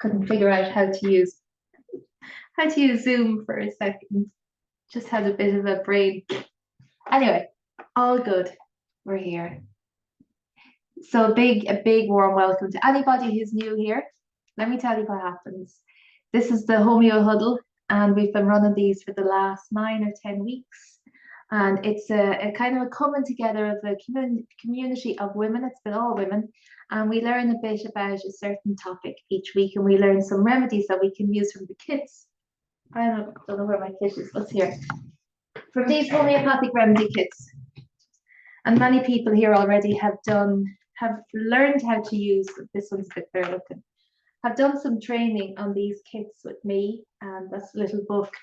Couldn't figure out how to use Zoom for a second. Just had a bit of a brain. Anyway, all good. We're here. So a big warm welcome to anybody who's new here. Let me tell you what happens. This is the Homeo Huddle, and we've been running these for the last 9 or 10 weeks. And it's a kind of a coming together of a community of women. It's been all women. And we learn a bit about a certain topic each week, and we learn some remedies that we can use from the kits. I don't know where my kit is. Let's hear. From these homeopathic remedy kits. And many people here already have learned how to use, this one's a bit fair looking, have done some training on these kits with me, and that's a little book.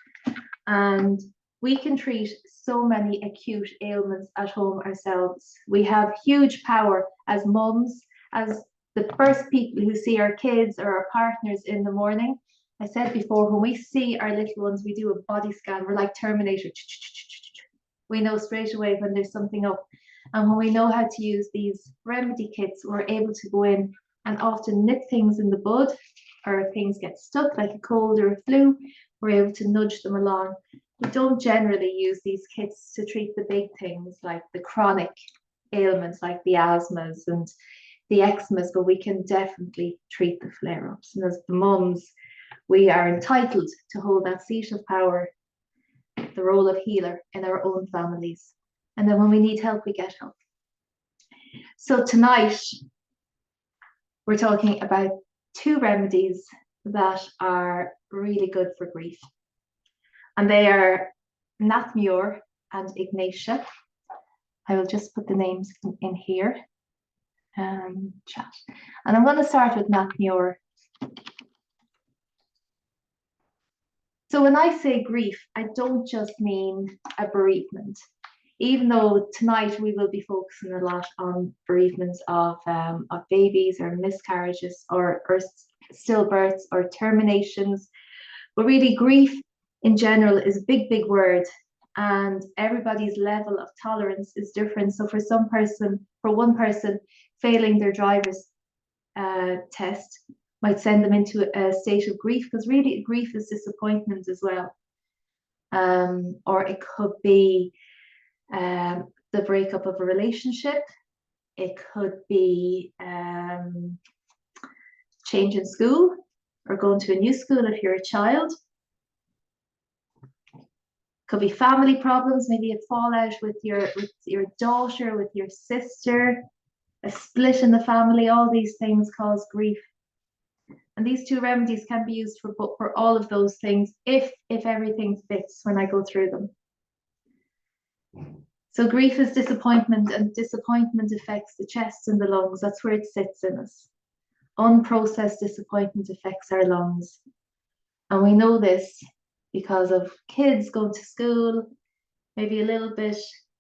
And we can treat so many acute ailments at home ourselves. We have huge power as mums, as the first people who see our kids or our partners in the morning. I said before, when we see our little ones, we do a body scan. We're like Terminator. We know straight away when there's something up. And when we know how to use these remedy kits, we're able to go in and often nip things in the bud, or if things get stuck like a cold or a flu, we're able to nudge them along. We don't generally use these kits to treat the big things like the chronic ailments like the asthmas and the eczemas, but we can definitely treat the flare-ups. And as the mums, we are entitled to hold that seat of power, the role of healer in our own families. And then when we need help, we get help. So tonight, we're talking about 2 remedies that are really good for grief. And they are Nathmure and Ignatia. I will just put the names in here. Chat. And I'm going to start with Nathmure. So when I say grief, I don't just mean a bereavement. Even though tonight we will be focusing a lot on bereavements of babies or miscarriages or stillbirths or terminations, but really grief in general is a big word, and everybody's level of tolerance is different. So for one person, failing their driver's test might send them into a state of grief, because really grief is disappointment as well. Or it could be the breakup of a relationship. It could be changing school or going to a new school if you're a child. Could be family problems, maybe a fallout with your daughter, with your sister, a split in the family. All these things cause grief. And these 2 remedies can be used for all of those things if everything fits when I go through them. So grief is disappointment, and disappointment affects the chest and the lungs. That's where it sits in us. Unprocessed disappointment affects our lungs. And we know this because of kids going to school, maybe a little bit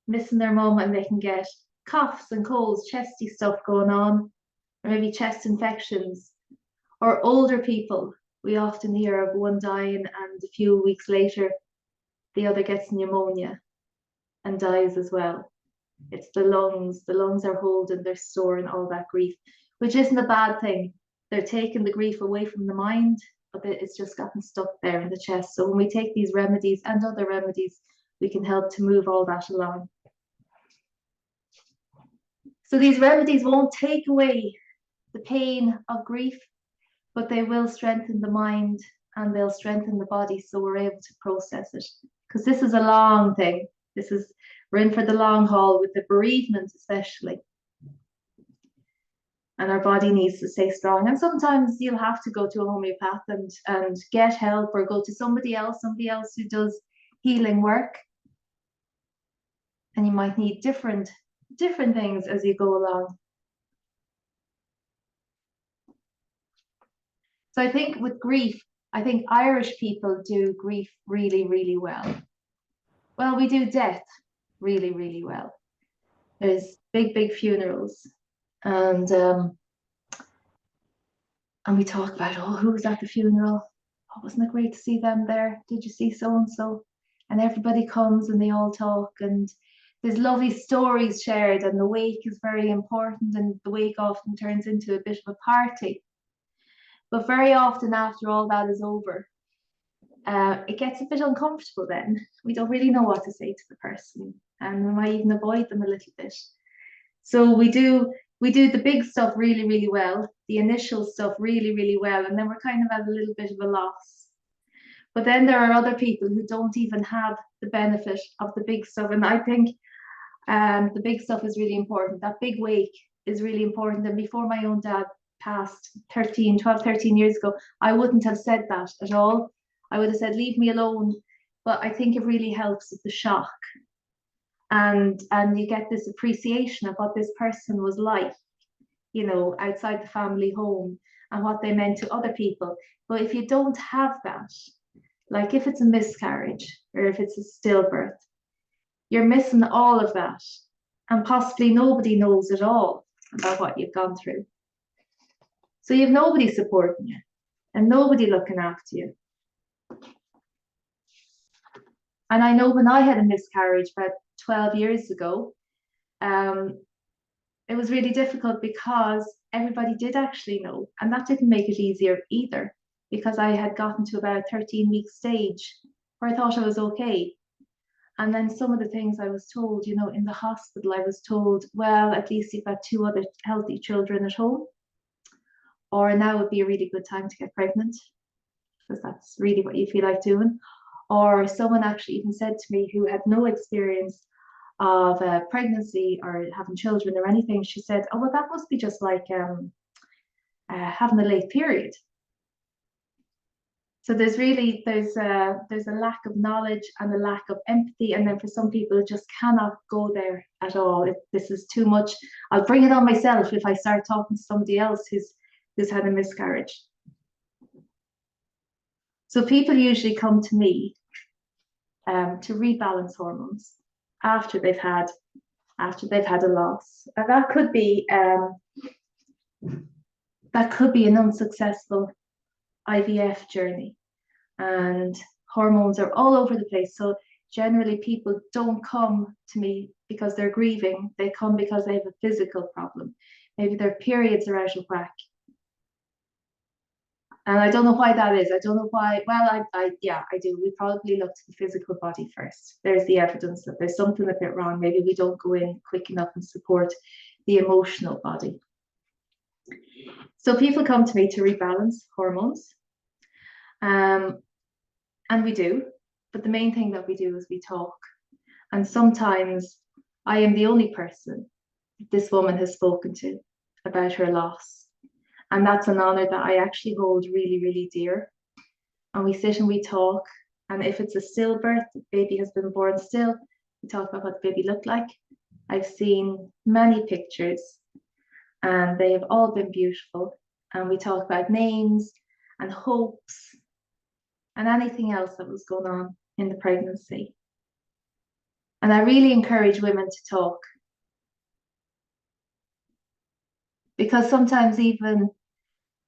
missing their mum, and they can get coughs and colds, chesty stuff going on, or maybe chest infections. Or older people, we often hear of one dying and a few weeks later, the other gets pneumonia and dies as well. It's the lungs. The lungs are holding, they're storing all that grief, which isn't a bad thing. They're taking the grief away from the mind, but it's just gotten stuck there in the chest. So when we take these remedies and other remedies, we can help to move all that along. So these remedies won't take away the pain of grief, but they will strengthen the mind and they'll strengthen the body, so we're able to process it. Because this is a long thing. We're in for the long haul with the bereavement especially. And our body needs to stay strong. And sometimes you'll have to go to a homeopath and get help, or go to somebody else who does healing work. And you might need different things as you go along. So I think with grief, I think Irish people do grief really well. Well, we do death really well. There's big funerals, and we talk about, oh, who was at the funeral? Oh, wasn't it great to see them there? Did you see so and so? And everybody comes and they all talk, and there's lovely stories shared, and the wake is very important, and the wake often turns into a bit of a party. But very often after all that is over, it gets a bit uncomfortable then. We don't really know what to say to the person, and we might even avoid them a little bit. So we do the big stuff really, really well, the initial stuff really, really well, and then we're kind of at a little bit of a loss. But then there are other people who don't even have the benefit of the big stuff. And I think the big stuff is really important. That big wake is really important. And before my own dad passed 13 years ago, I wouldn't have said that at all. I would have said, leave me alone. But I think it really helps with the shock. And you get this appreciation of what this person was like, outside the family home and what they meant to other people. But if you don't have that, like if it's a miscarriage or if it's a stillbirth, you're missing all of that. And possibly nobody knows at all about what you've gone through. So you have nobody supporting you and nobody looking after you. And I know when I had a miscarriage about 12 years ago, it was really difficult because everybody did actually know. And that didn't make it easier either, because I had gotten to about 13-week stage where I thought I was okay. And then some of the things I was told, in the hospital, I was told, well, at least you've got 2 other healthy children at home. Or now would be a really good time to get pregnant, because that's really what you feel like doing. Or someone actually even said to me, who had no experience of pregnancy or having children or anything, she said, oh, well, that must be just like having a late period. So there's a lack of knowledge and a lack of empathy, and then for some people it just cannot go there at all. This is too much. I'll bring it on myself if I start talking to somebody else who's had a miscarriage. So people usually come to me to rebalance hormones after they've had a loss, and that could be an unsuccessful IVF journey, and hormones are all over the place. So generally people don't come to me because they're grieving. They come because they have a physical problem. Maybe their periods are out of whack. And I don't know why that is. I don't know why. Well, I do. We probably look to the physical body first. There's the evidence that there's something a bit wrong. Maybe we don't go in quick enough and support the emotional body. So people come to me to rebalance hormones. And we do, but the main thing that we do is we talk. And sometimes I am the only person this woman has spoken to about her loss. And that's an honor that I actually hold really, really dear. And we sit and we talk. And if it's a stillbirth, the baby has been born still, we talk about what the baby looked like. I've seen many pictures and they have all been beautiful. And we talk about names and hopes and anything else that was going on in the pregnancy. And I really encourage women to talk, because sometimes even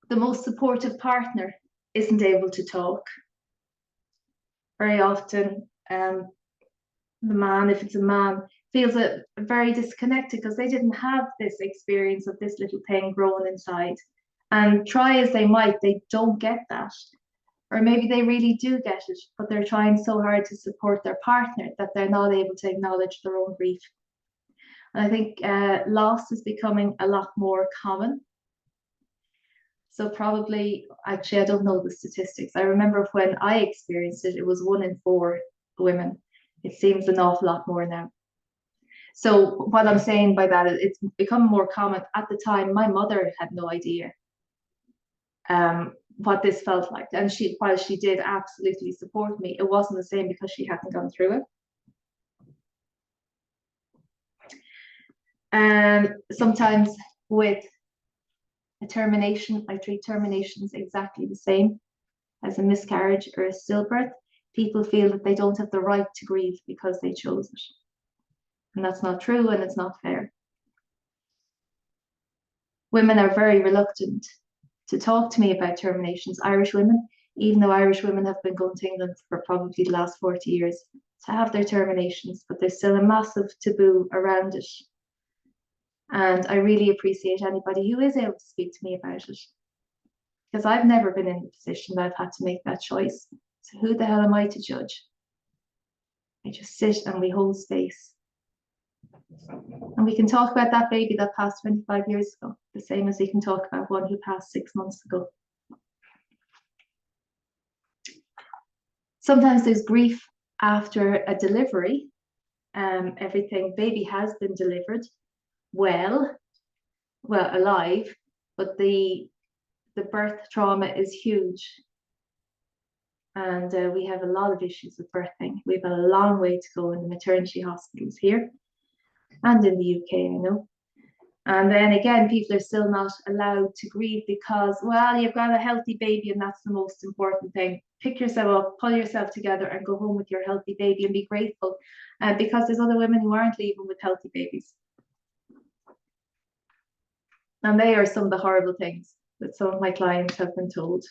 the most supportive partner isn't able to talk. Very often, the man, if it's a man, feels very disconnected because they didn't have this experience of this little thing growing inside. And try as they might, they don't get that. Or maybe they really do get it, but they're trying so hard to support their partner that they're not able to acknowledge their own grief. And I think loss is becoming a lot more common. So probably, actually, I don't know the statistics. I remember when I experienced it, it was 1 in 4 women. It seems an awful lot more now. So what I'm saying by that is it's become more common. At the time, my mother had no idea what this felt like. And while she did absolutely support me, it wasn't the same because she hadn't gone through it. And sometimes with a termination, I treat terminations exactly the same as a miscarriage or a stillbirth. People feel that they don't have the right to grieve because they chose it. And that's not true, and it's not fair. Women are very reluctant to talk to me about terminations, Irish women, even though Irish women have been going to England for probably the last 40 years to have their terminations, but there's still a massive taboo around it. And I really appreciate anybody who is able to speak to me about it. because I've never been in the position that I've had to make that choice. So who the hell am I to judge? I just sit and we hold space. And we can talk about that baby that passed 25 years ago, the same as we can talk about one who passed 6 months ago. Sometimes there's grief after a delivery. Baby has been delivered well, alive, but the birth trauma is huge. And we have a lot of issues with birthing. We have a long way to go in the maternity hospitals here and in the UK, I know. And then again, people are still not allowed to grieve because, well, you've got a healthy baby and that's the most important thing. Pick yourself up, pull yourself together and go home with your healthy baby and be grateful, because there's other women who aren't leaving with healthy babies. And they are some of the horrible things that some of my clients have been told.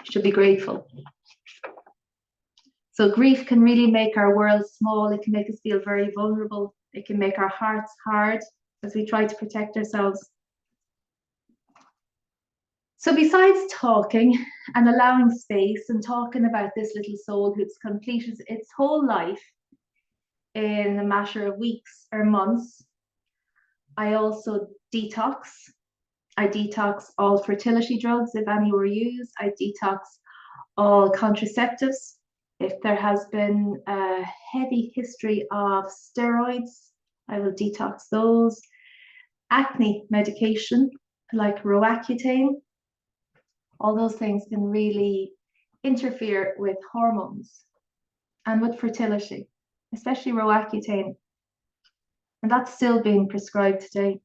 You should be grateful. So grief can really make our world small. It can make us feel very vulnerable. It can make our hearts hard as we try to protect ourselves. So besides talking and allowing space and talking about this little soul who's completed its whole life in a matter of weeks or months, I also detox. I detox all fertility drugs if any were used. I detox all contraceptives. If there has been a heavy history of steroids, I will detox those. Acne medication like Roaccutane, all those things can really interfere with hormones and with fertility, especially Roaccutane. And that's still being prescribed today.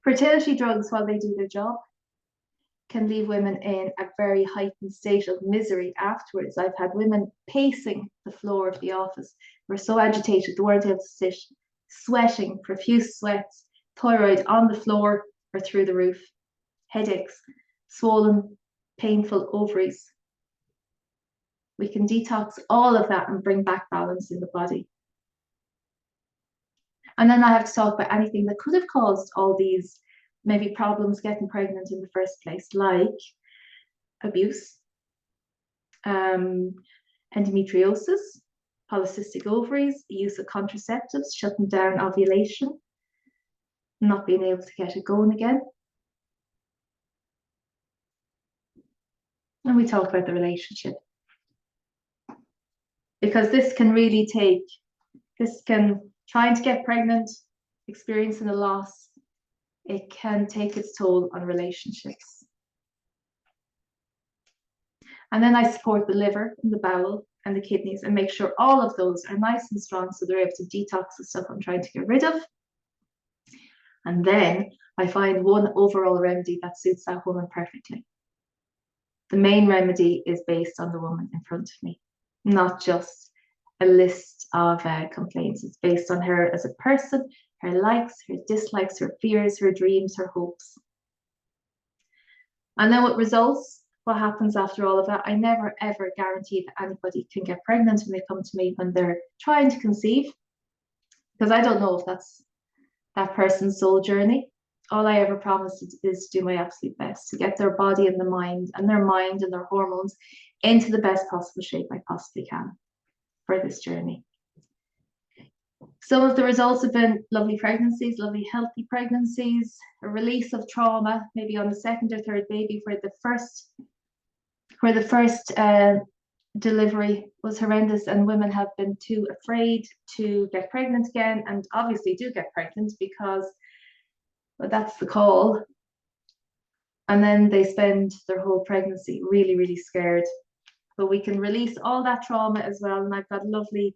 Fertility drugs, while they do their job, can leave women in a very heightened state of misery afterwards. I've had women pacing the floor of the office. They were so agitated, they weren't able to sit, sweating, profuse sweats, thyroid on the floor or through the roof, headaches, swollen, painful ovaries. We can detox all of that and bring back balance in the body. And then I have to talk about anything that could have caused all these maybe problems getting pregnant in the first place, like abuse, endometriosis, polycystic ovaries, use of contraceptives, shutting down ovulation, not being able to get it going again. And we talk about the relationship. Because this can really trying to get pregnant, experiencing a loss, it can take its toll on relationships. And then I support the liver and the bowel and the kidneys and make sure all of those are nice and strong so they're able to detox the stuff I'm trying to get rid of. And then I find one overall remedy that suits that woman perfectly. The main remedy is based on the woman in front of me, not just a list of complaints. It's based on her as a person, her likes, her dislikes, her fears, her dreams, her hopes. And then what results, what happens after all of that, I never ever guarantee that anybody can get pregnant when they come to me when they're trying to conceive, because I don't know if that's that person's soul journey. All I ever promise is to do my absolute best to get their body and their mind and their hormones into the best possible shape I possibly can for this journey. Some of the results have been lovely pregnancies, lovely healthy pregnancies, a release of trauma, maybe on the second or third baby, where the first delivery was horrendous and women have been too afraid to get pregnant again, and obviously do get pregnant because that's the call. And then they spend their whole pregnancy really, really scared. But we can release all that trauma as well. And I've got lovely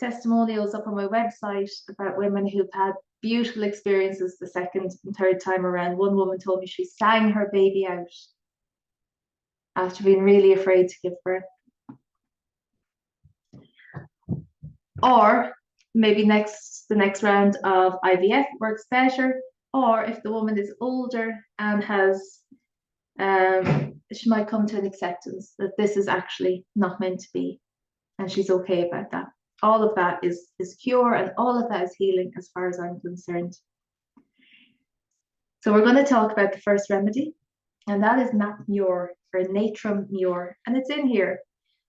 testimonials up on my website about women who've had beautiful experiences the second and third time around. One woman told me she sang her baby out after being really afraid to give birth. Or maybe the next round of IVF works better. Or if the woman is older and has, she might come to an acceptance that this is actually not meant to be, and she's okay about that. All of that is cure, and all of that is healing as far as I'm concerned. So we're going to talk about the first remedy, And that is nat mure or natrum mure, and it's in here.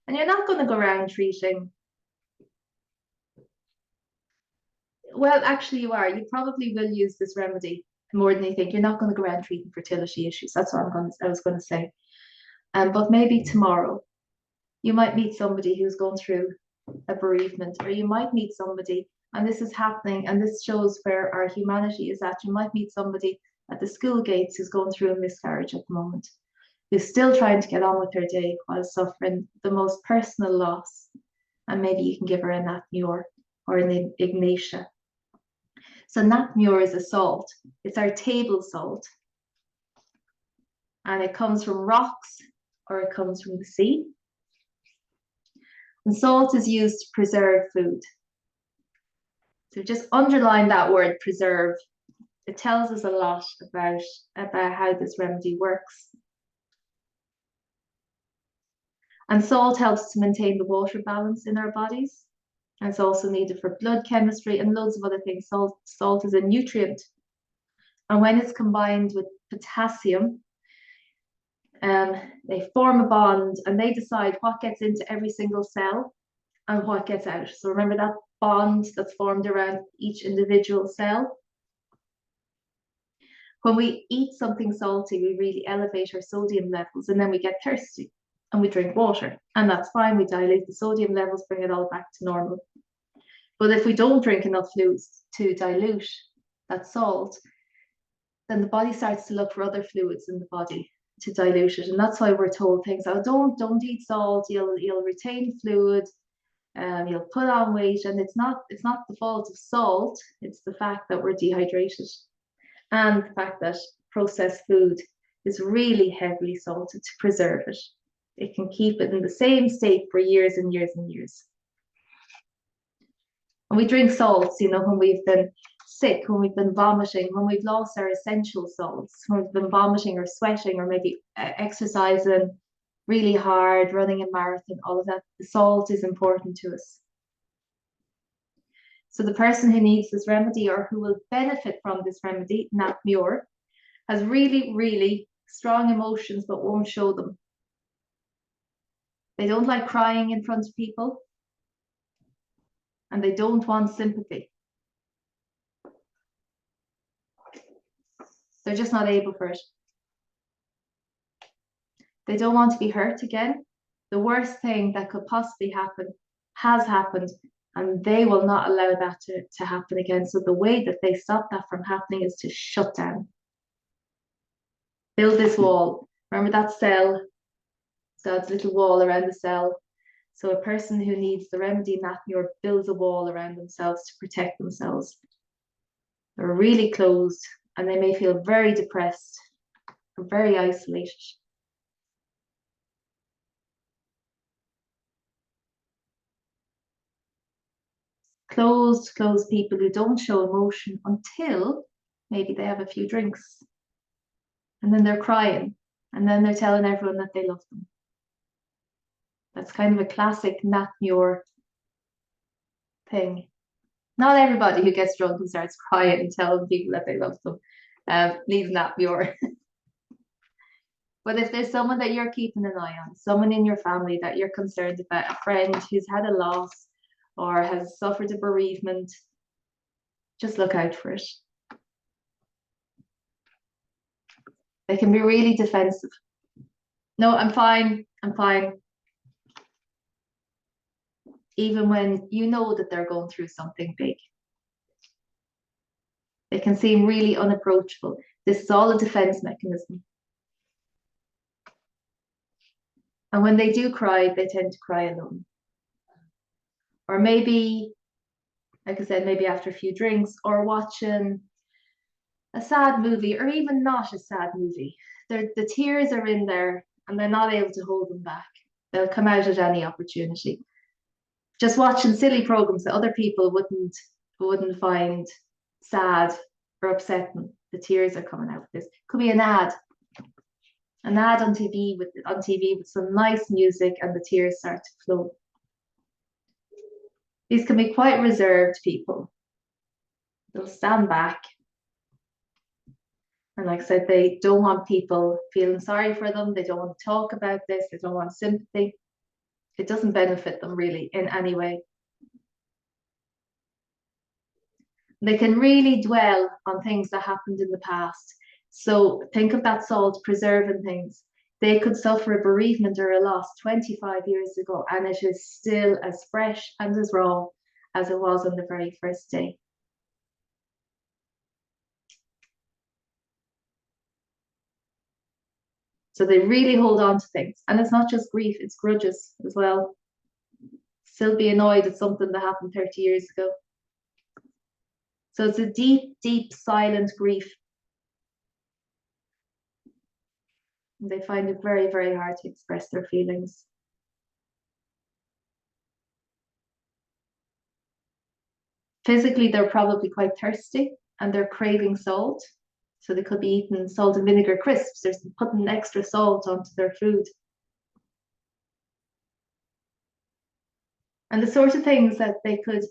And you're not going to go around treating. Well, actually, you are. You probably will use this remedy more than you think. You're not going to go around treating fertility issues. That's what I was going to say. But maybe tomorrow you might meet somebody who's gone through a bereavement, or you might meet somebody, and this is happening, and this shows where our humanity is at. You might meet somebody at the school gates who's going through a miscarriage at the moment, who's still trying to get on with her day while suffering the most personal loss. And maybe you can give her a nat mure or an ignatia. So nat mure is a salt. It's our table salt. And it comes from rocks or it comes from the sea. And salt is used to preserve food. So just underline that word preserve. It tells us a lot about how this remedy works. And salt helps to maintain the water balance in our bodies. And it's also needed for blood chemistry and loads of other things. Salt is a nutrient. And when it's combined with potassium, they form a bond and they decide what gets into every single cell and what gets out. So remember that bond that's formed around each individual cell? When we eat something salty, we really elevate our sodium levels and then we get thirsty and we drink water. And that's fine. We dilute the sodium levels, bring it all back to normal. But if we don't drink enough fluids to dilute that salt, then the body starts to look for other fluids in the body to dilute it. And that's why we're told things, oh, don't eat salt, you'll retain fluid, you'll put on weight. And it's not the fault of salt, it's the fact that we're dehydrated. And the fact that processed food is really heavily salted to preserve it. It can keep it in the same state for years and years and years. And we drink salts, when we've been sick, when we've been vomiting, when we've lost our essential salts, when we've been vomiting or sweating or maybe exercising really hard, running a marathon, all of that. The salt is important to us. So the person who needs this remedy or who will benefit from this remedy, nat mure, has really, really strong emotions but won't show them. They don't like crying in front of people and they don't want sympathy. They're just not able for it. They don't want to be hurt again. The worst thing that could possibly happen has happened, and they will not allow that to happen again. So the way that they stop that from happening is to shut down. Build this wall. Remember that cell? So it's a little wall around the cell. So a person who needs the remedy nat mure builds a wall around themselves to protect themselves. They're really closed and they may feel very depressed or very isolated. Closed people who don't show emotion until maybe they have a few drinks. And then they're crying. And then they're telling everyone that they love them. That's kind of a classic nat mure thing. Not everybody who gets drunk and starts crying and telling people that they love them needs nat mure. But if there's someone that you're keeping an eye on, someone in your family that you're concerned about, a friend who's had a loss or has suffered a bereavement, just look out for it. They can be really defensive. No, I'm fine. I'm fine. Even when you know that they're going through something big. They can seem really unapproachable. This is all a defense mechanism. And when they do cry, they tend to cry alone. Or maybe, like I said, maybe after a few drinks or watching a sad movie or even not a sad movie. The tears are in there and they're not able to hold them back. They'll come out at any opportunity. Just watching silly programs that other people wouldn't find sad or upsetting. The tears are coming out. This could be an ad on TV with some nice music, and the tears start to flow. These can be quite reserved people. They'll stand back. And like I said, they don't want people feeling sorry for them. They don't want to talk about this. They don't want sympathy. It doesn't benefit them really in any way. They can really dwell on things that happened in the past. So think of that salt preserving things. They could suffer a bereavement or a loss 25 years ago, and it is still as fresh and as raw as it was on the very first day. So they really hold on to things. And it's not just grief, it's grudges as well. Still be annoyed at something that happened 30 years ago. So it's a deep, deep, silent grief. And they find it very, very hard to express their feelings. Physically, they're probably quite thirsty and they're craving salt. So they could be eating salt and vinegar crisps. They're putting extra salt onto their food. And the sort of things that they could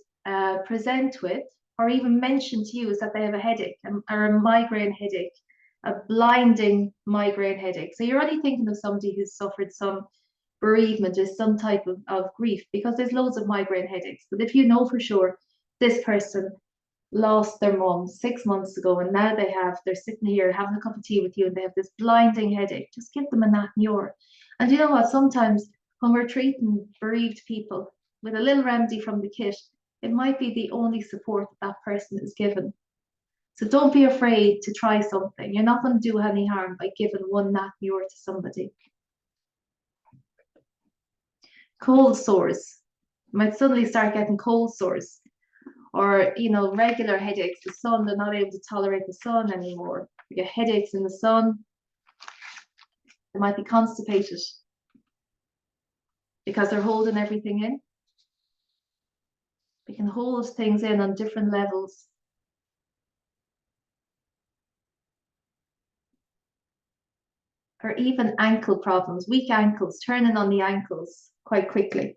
present with or even mention to you is that they have a headache or a migraine headache, a blinding migraine headache. So you're already thinking of somebody who's suffered some bereavement or some type of grief, because there's loads of migraine headaches. But if you know for sure this person lost their mom 6 months ago and now they're sitting here having a cup of tea with you and they have this blinding headache, just give them a Nat Muir. And you know what? Sometimes when we're treating bereaved people with a little remedy from the kit, it might be the only support that person is given. So don't be afraid to try something. You're not going to do any harm by giving one Nat Muir to somebody. Cold sores. You might suddenly start getting cold sores, or regular headaches. The sun, they're not able to tolerate the sun anymore. You get headaches in the sun. They might be constipated because they're holding everything in. They can hold things in on different levels. Or even ankle problems, weak ankles, turning on the ankles quite quickly,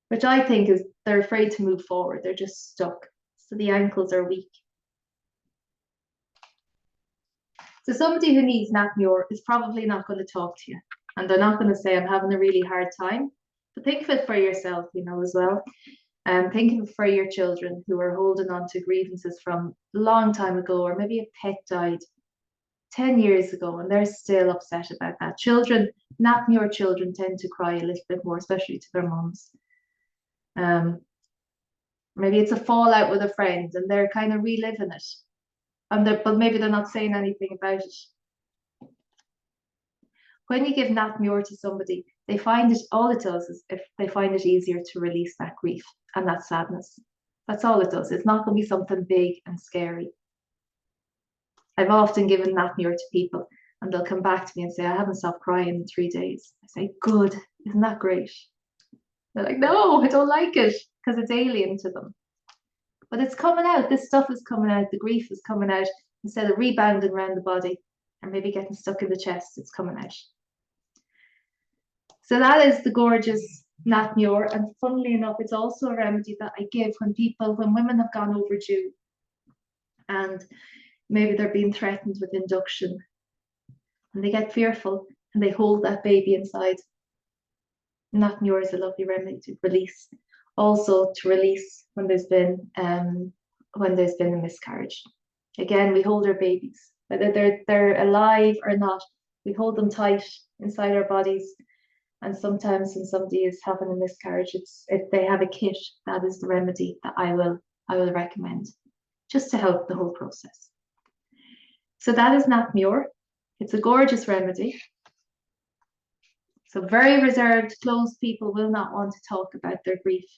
which I think is they're afraid to move forward. They're just stuck. So the ankles are weak. So somebody who needs Nat Muir is probably not going to talk to you. And they're not going to say, I'm having a really hard time. But think of it for yourself, as well. Think of it for your children who are holding on to grievances from a long time ago, or maybe a pet died 10 years ago and they're still upset about that. Nat Muir children tend to cry a little bit more, especially to their mums. Maybe it's a fallout with a friend and they're kind of reliving it. But maybe they're not saying anything about it. When you give Nat Muir to somebody, they find it, all it does is if they find it easier to release that grief and that sadness. That's all it does. It's not going to be something big and scary. I've often given Nat Muir to people and they'll come back to me and say, I haven't stopped crying in 3 days. I say, good, isn't that great? They're like, no, I don't like it because it's alien to them. But it's coming out. This stuff is coming out. The grief is coming out. Instead of rebounding around the body and maybe getting stuck in the chest, it's coming out. So that is the gorgeous Nat Muir. And funnily enough, it's also a remedy that I give when women have gone overdue and maybe they're being threatened with induction and they get fearful and they hold that baby inside. Nat Muir is a lovely remedy to release. Also to release when there's been a miscarriage. Again, we hold our babies, whether they're alive or not. We hold them tight inside our bodies. And sometimes when somebody is having a miscarriage, if they have a kit, that is the remedy that I will recommend, just to help the whole process. So that is Nat Muir. It's a gorgeous remedy. So very reserved, closed people will not want to talk about their grief.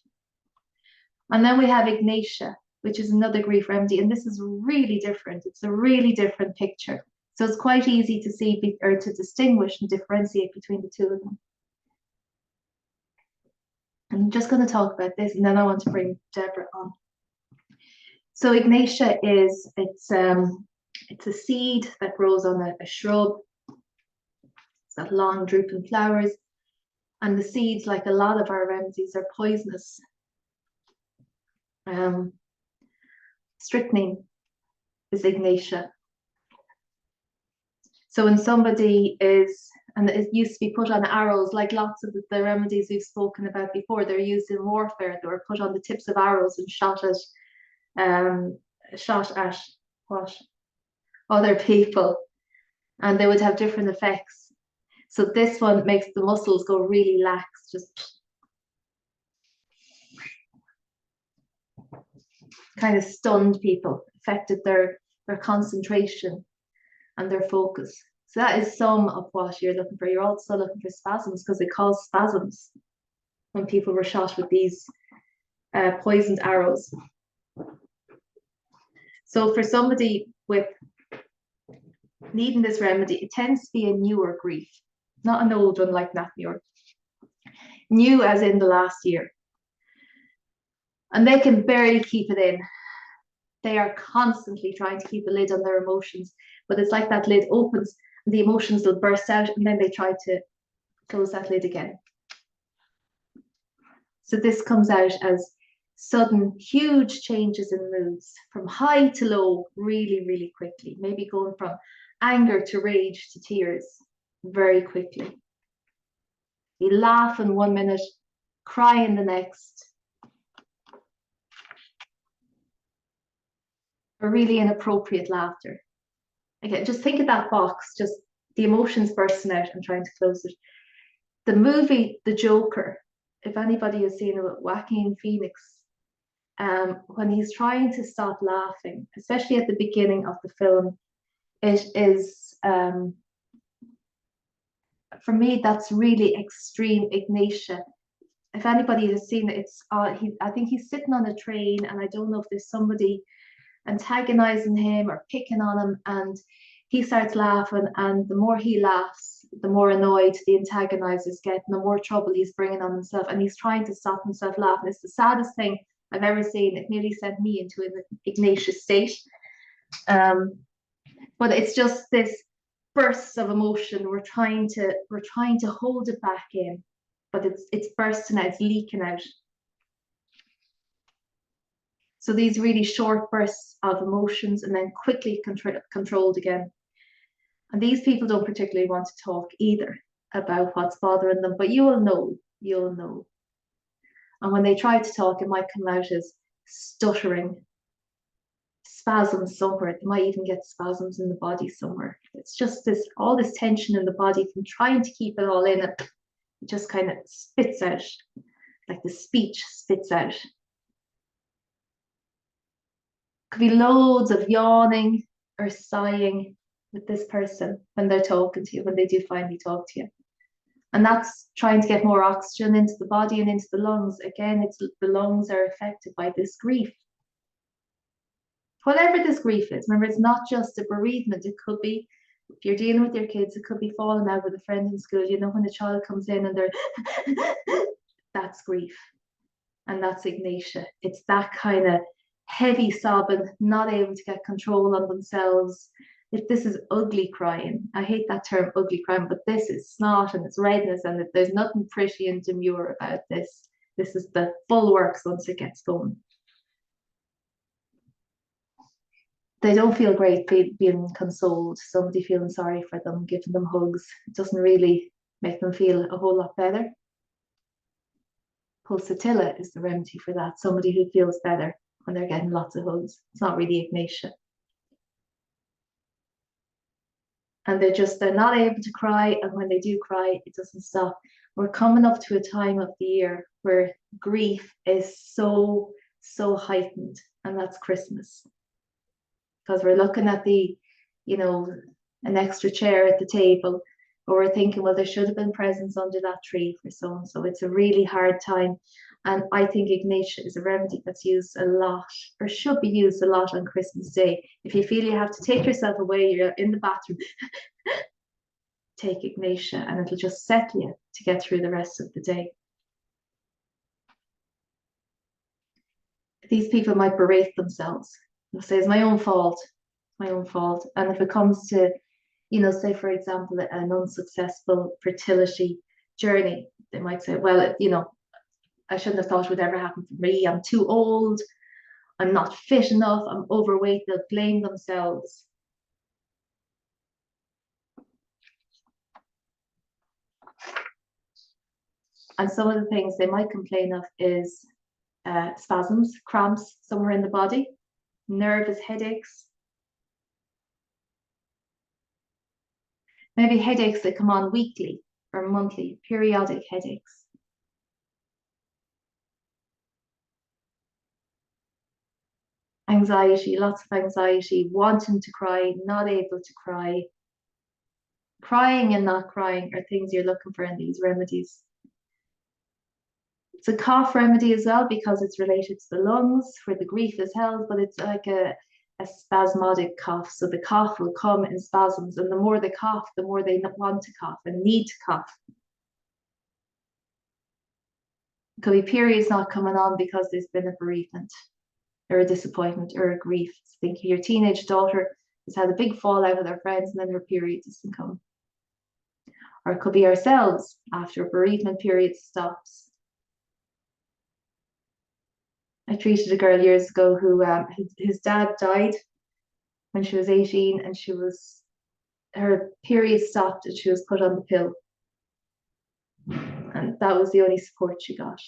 And then we have Ignatia, which is another grief remedy. And this is really different. It's a really different picture. So it's quite easy to see or to distinguish and differentiate between the two of them. I'm just going to talk about this and then I want to bring Deborah on. So Ignatia it's a seed that grows on a shrub. It's got long drooping flowers. And the seeds, like a lot of our remedies, are poisonous. Strychnine. is Ignatia. So when somebody is, and it used to be put on arrows, like lots of the remedies we've spoken about before, they're used in warfare. They were put on the tips of arrows and shot at what other people, and they would have different effects. So this one makes the muscles go really lax, just kind of stunned people, affected their concentration and their focus. So that is some of what you're looking for. You're also looking for spasms because it caused spasms when people were shot with these poisoned arrows. So for somebody with needing this remedy, it tends to be a newer grief, not an old one like Nathaniel. New as in the last year. And they can barely keep it in. They are constantly trying to keep a lid on their emotions, but it's like that lid opens and the emotions will burst out and then they try to close that lid again. So this comes out as sudden, huge changes in moods from high to low really, really quickly, maybe going from anger to rage to tears very quickly. You laugh in 1 minute, cry in the next. Or really inappropriate laughter. Again, just think of that box, just the emotions bursting out and trying to close it. The movie The Joker, if anybody has seen it with Joaquin Phoenix, when he's trying to stop laughing, especially at the beginning of the film, it is, for me, that's really extreme Ignatia. If anybody has seen it, it's I think he's sitting on a train, and I don't know if there's somebody antagonizing him or picking on him, and he starts laughing, and the more he laughs, the more annoyed the antagonizers get, and the more trouble he's bringing on himself, and he's trying to stop himself laughing. It's the saddest thing I've ever seen. It nearly sent me into an Ignatius state. But it's just this bursts of emotion. We're trying to hold it back in, but it's bursting out, it's leaking out. So these really short bursts of emotions and then quickly controlled again. And these people don't particularly want to talk either about what's bothering them, but you'll know. And when they try to talk, it might come out as stuttering, spasms somewhere. They might even get spasms in the body somewhere. It's just all this tension in the body from trying to keep it all in, it just kind of spits out, like the speech spits out. Could be loads of yawning or sighing with this person when they're talking to you, when they do finally talk to you. And that's trying to get more oxygen into the body and into the lungs. Again, the lungs are affected by this grief. Whatever this grief is, remember, it's not just a bereavement. It could be, if you're dealing with your kids, it could be falling out with a friend in school. You know, when a child comes in and they're, that's grief. And that's Ignatia. It's that kind of heavy sobbing, not able to get control on themselves. If this is ugly crying, I hate that term ugly crying, but this is snot and it's redness, and there's nothing pretty and demure about this. This is the full works once it gets going. They don't feel great being consoled, somebody feeling sorry for them, giving them hugs. It doesn't really make them feel a whole lot better. Pulsatilla is the remedy for that, somebody who feels better when they're getting lots of hugs. It's not really Ignatia. And they're not able to cry, and when they do cry, it doesn't stop. We're coming up to a time of the year where grief is so heightened, and that's Christmas. Because we're looking at an extra chair at the table, or we're thinking, well, there should have been presents under that tree for so and so. It's a really hard time. And I think Ignatia is a remedy that's used a lot, or should be used a lot on Christmas Day. If you feel you have to take yourself away, you're in the bathroom, take Ignatia, and it'll just settle you to get through the rest of the day. These people might berate themselves. They'll say, it's my own fault, my own fault. And if it comes to, say, for example, an unsuccessful fertility journey, they might say, well, I shouldn't have thought it would ever happen for me. I'm too old. I'm not fit enough, I'm overweight, they'll blame themselves. And some of the things they might complain of is spasms, cramps somewhere in the body, nervous headaches, maybe headaches that come on weekly or monthly, periodic headaches. Anxiety, lots of anxiety, wanting to cry, not able to cry. Crying and not crying are things you're looking for in these remedies. It's a cough remedy as well because it's related to the lungs where the grief is held, but it's like a spasmodic cough. So the cough will come in spasms, and the more they cough, the more they want to cough and need to cough. It could be periods not coming on because there's been a bereavement or a disappointment or a grief. So think your teenage daughter has had a big fallout with her friends and then her period doesn't come. Or it could be ourselves after a bereavement period stops. I treated a girl years ago who his dad died when she was 18 and her period stopped and she was put on the pill. And that was the only support she got.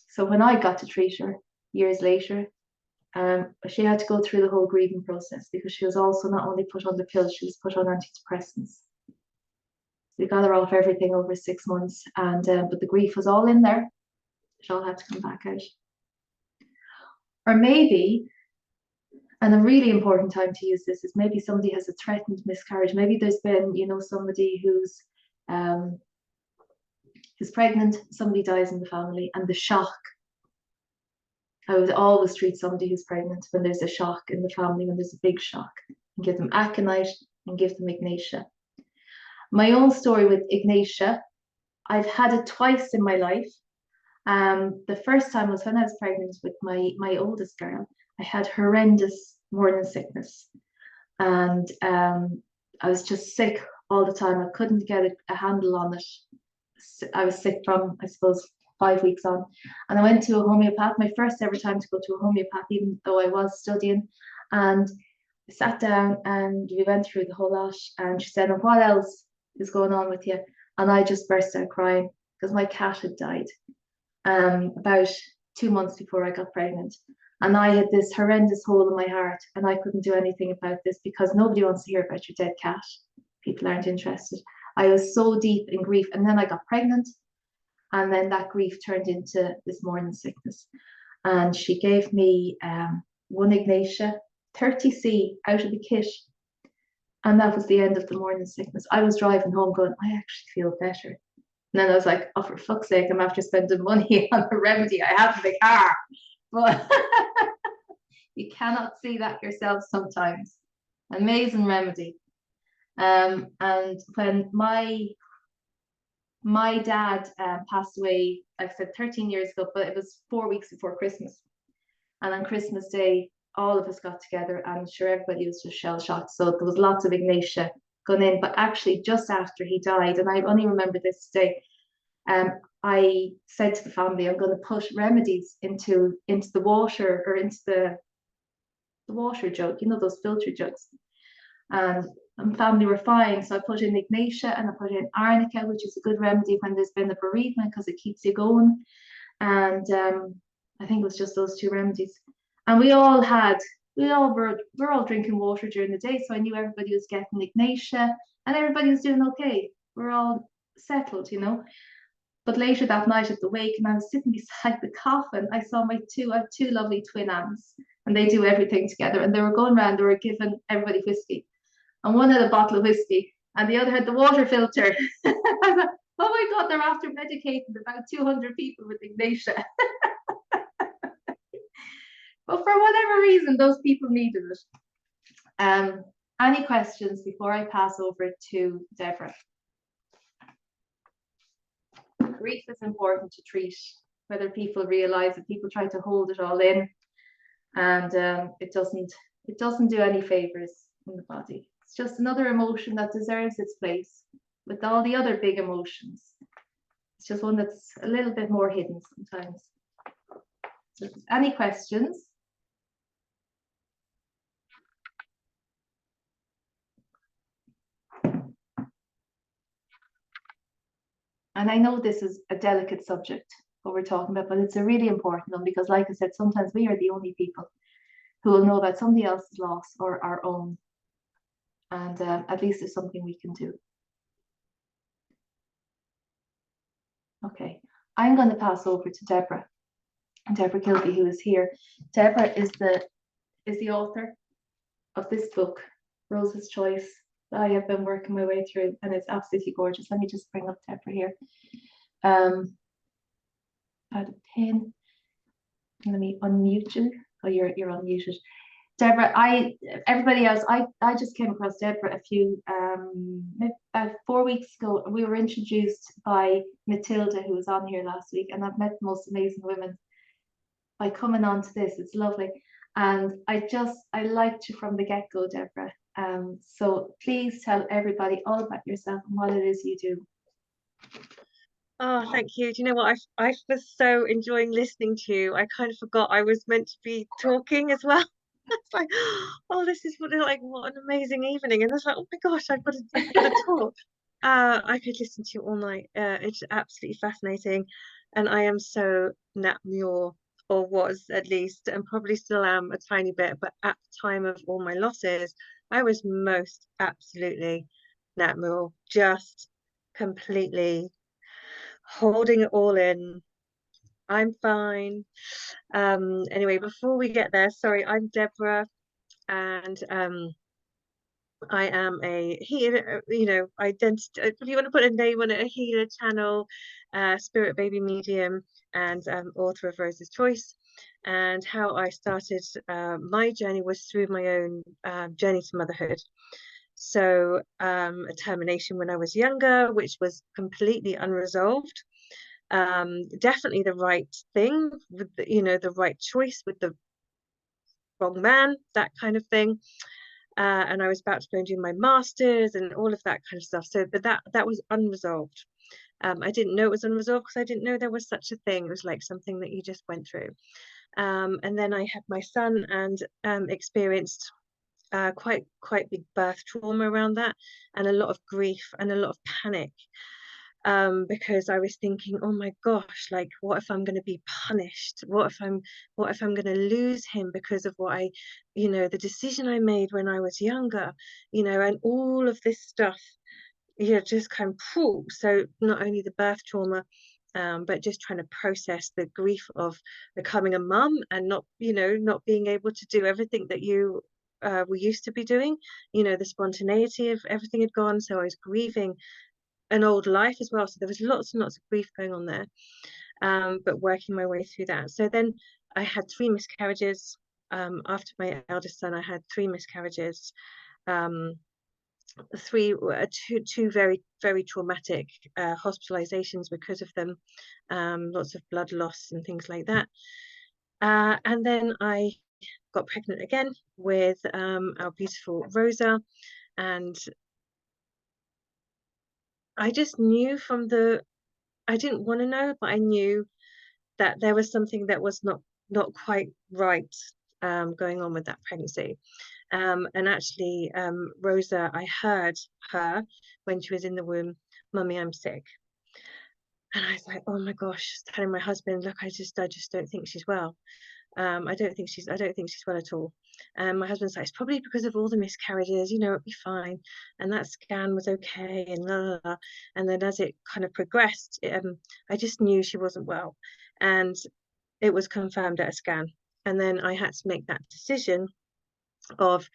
So when I got to treat her years later, she had to go through the whole grieving process because she was also not only put on the pill, she was put on antidepressants. We got her off everything over 6 months, and but the grief was all in there. It all had to come back out. Or maybe, and a really important time to use this is maybe somebody has a threatened miscarriage. Maybe there's been, somebody who's pregnant, somebody dies in the family, and the shock. I would always treat somebody who's pregnant when there's a shock in the family, when there's a big shock, and give them aconite and give them ignatia. My own story with ignatia, I've had it twice in my life. The first time was when I was pregnant with my oldest girl. I had horrendous morning sickness, and I was just sick all the time. I couldn't get a handle on it. I was sick from, I suppose, 5 weeks on, and I went to a homeopath. My first ever time to go to a homeopath, even though I was studying, and I sat down and we went through the whole lot. And she said, "And what else is going on with you?" And I just burst out crying because my cat had died about 2 months before I got pregnant. And I had this horrendous hole in my heart, and I couldn't do anything about this because nobody wants to hear about your dead cat. People aren't interested. I was so deep in grief. And then I got pregnant, and then that grief turned into this morning sickness. And she gave me one ignatia, 30C out of the kit. And that was the end of the morning sickness. I was driving home going, I actually feel better. And then I was like, oh, for fuck's sake, I'm after spending money on a remedy I have in the car. But you cannot see that yourself sometimes. Amazing remedy. And when my dad passed away, like I said, 13 years ago, but it was 4 weeks before Christmas. And on Christmas Day, all of us got together, and I'm sure everybody was just shell shocked. So there was lots of ignatia gone in. But actually, just after he died, and I only remember this today, I said to the family, I'm going to put remedies into the water, or into the water jug, those filter jugs. And family were fine. So I put in ignatia and I put in arnica, which is a good remedy when there's been a bereavement because it keeps you going. And I think it was just those 2 remedies. And we're all drinking water during the day. So I knew everybody was getting ignatia and everybody was doing okay. We're all settled, But later that night at the wake, and I was sitting beside the coffin, I saw I have 2 lovely twin aunts, and they do everything together. And they were going around, they were giving everybody whiskey. And one had a bottle of whiskey, and the other had the water filter. I was like, oh my God, they're after medicating about 200 people with ignatia. But for whatever reason, those people needed it. Any questions before I pass over to Deborah? Grief is important to treat, whether people realize it. People try to hold it all in, and it doesn't do any favors in the body. It's just another emotion that deserves its place with all the other big emotions. It's just one that's a little bit more hidden sometimes. So if there's any questions? And I know this is a delicate subject, what we're talking about, but it's a really important one because, like I said, sometimes we are the only people who will know about somebody else's loss or our own. And at least it's something we can do. Okay, I'm going to pass over to Deborah Kilby, who is here. Deborah is the author of this book, Rose's Choice, that I have been working my way through, and it's absolutely gorgeous. Let me just bring up Deborah here. Add a pin. Let me unmute you. Oh, you're unmuted. Deborah, everybody else, I just came across Deborah a few about 4 weeks ago. We were introduced by Matilda, who was on here last week, and I've met the most amazing women by coming on to this. It's lovely. And I liked you from the get-go, Deborah. So please tell everybody all about yourself and what it is you do. Oh, thank you. Do you know what? I was so enjoying listening to you. I kind of forgot I was meant to be talking as well. It's like, oh, this is what an amazing evening. And I was like, oh my gosh, I've got to talk. I could listen to you all night. It's absolutely fascinating. And I am so Nat Muir, or was at least, and probably still am a tiny bit, but at the time of all my losses, I was most absolutely Nat Muir, just completely holding it all in. I'm fine. Anyway, before we get there, sorry, I'm Deborah, and I am a healer, if you want to put a name on it, a healer, channel, spirit baby medium, and author of Rose's Choice. And how I started my journey was through my own journey to motherhood. So a termination when I was younger, which was completely unresolved. Definitely the right thing, with the right choice with the wrong man, that kind of thing. And I was about to go and do my master's and all of that kind of stuff. So, but that was unresolved. I didn't know it was unresolved because I didn't know there was such a thing. It was like something that you just went through. And then I had my son and experienced quite big birth trauma around that, and a lot of grief and a lot of panic. Because I was thinking, oh my gosh, like what if I'm going to be punished? What if I'm going to lose him because of what the decision I made when I was younger, and all of this stuff, just kind of pull. So not only the birth trauma, but just trying to process the grief of becoming a mum and not being able to do everything that you were used to be doing. The spontaneity of everything had gone, so I was grieving an old life as well. So there was lots and lots of grief going on there, but working my way through that. So then I had 3 miscarriages. After my eldest son, I had 3 miscarriages. Two very, very traumatic hospitalizations because of them. Lots of blood loss and things like that. And then I got pregnant again with our beautiful Rosa, and I just knew I didn't want to know, but I knew that there was something that was not quite right going on with that pregnancy. And actually, Rosa, I heard her when she was in the womb, "Mummy, I'm sick." And I was like, oh my gosh, telling my husband, look, I just don't think she's well. I don't think she's well at all. And my husband's like, it's probably because of all the miscarriages, it'll be fine. And that scan was okay, and la la la. And then as it kind of progressed, I just knew she wasn't well. And it was confirmed at a scan. And then I had to make that decision of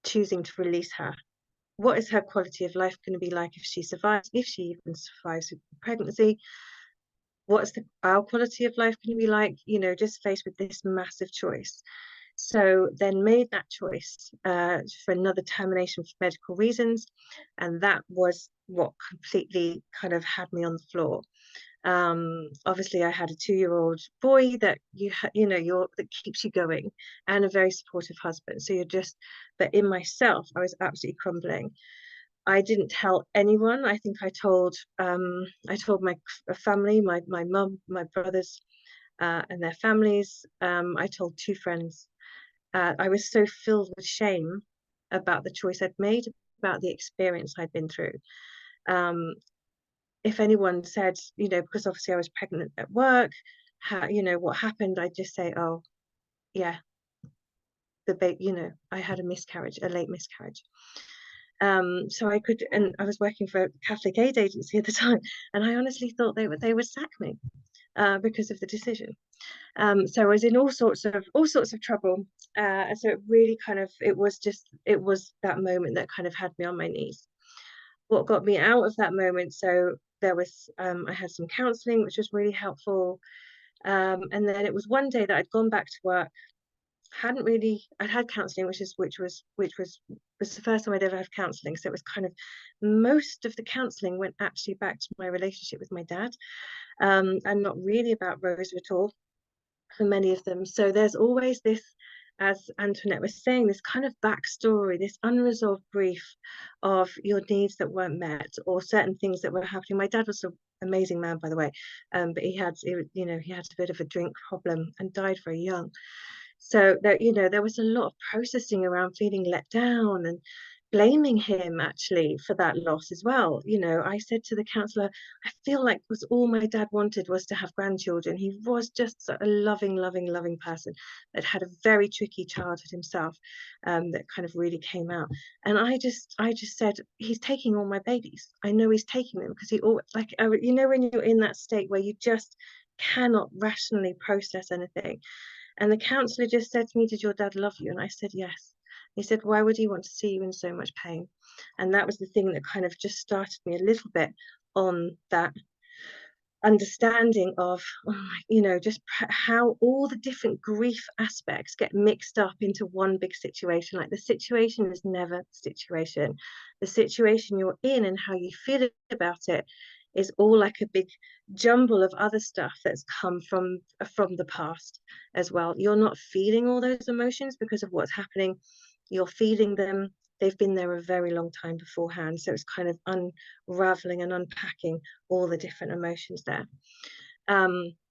choosing to release her. What is her quality of life going to be like if she survives, if she even survives the pregnancy? What's our quality of life going to be like, just faced with this massive choice? So then made that choice for another termination for medical reasons. And that was what completely kind of had me on the floor. Obviously I had a 2-year-old boy that that keeps you going, and a very supportive husband. So but in myself, I was absolutely crumbling. I didn't tell anyone. I think I told my family, my mum, my brothers, and their families. I told 2 friends. I was so filled with shame about the choice I'd made, about the experience I'd been through. If anyone said, because obviously I was pregnant at work, how, what happened, I'd just say, oh, yeah, I had a miscarriage, a late miscarriage. So and I was working for a Catholic aid agency at the time, and I honestly thought they would sack me because of the decision. So I was in all sorts of trouble. And so it really it was that moment that kind of had me on my knees. What got me out of that moment? So there was I had some counselling, which was really helpful. And then it was one day that I'd gone back to work. I'd had counselling, which was the first time I'd ever had counselling. So it was kind of most of the counselling went actually back to my relationship with my dad, and not really about Rosa at all for many of them. So there's always this, as Antoinette was saying, this kind of backstory, this unresolved grief of your needs that weren't met or certain things that were happening. My dad was an amazing man, by the way, but he had a bit of a drink problem and died very young. So there was a lot of processing around feeling let down and blaming him actually for that loss as well. I said to the counsellor, I feel like was all my dad wanted was to have grandchildren. He was just a loving, loving, loving person that had a very tricky childhood himself, that kind of really came out. And I just said, he's taking all my babies. I know he's taking them because he always when you're in that state where you just cannot rationally process anything. And the counsellor just said to me, did your dad love you? And I said, yes. He said, why would he want to see you in so much pain? And that was the thing that kind of just started me a little bit on that understanding of, just how all the different grief aspects get mixed up into one big situation. Like the situation is never the situation. The situation you're in and how you feel about it is all like a big jumble of other stuff that's come from the past as well. You're not feeling all those emotions because of what's happening. You're feeling them. They've been there a very long time beforehand. So it's kind of unraveling and unpacking all the different emotions there.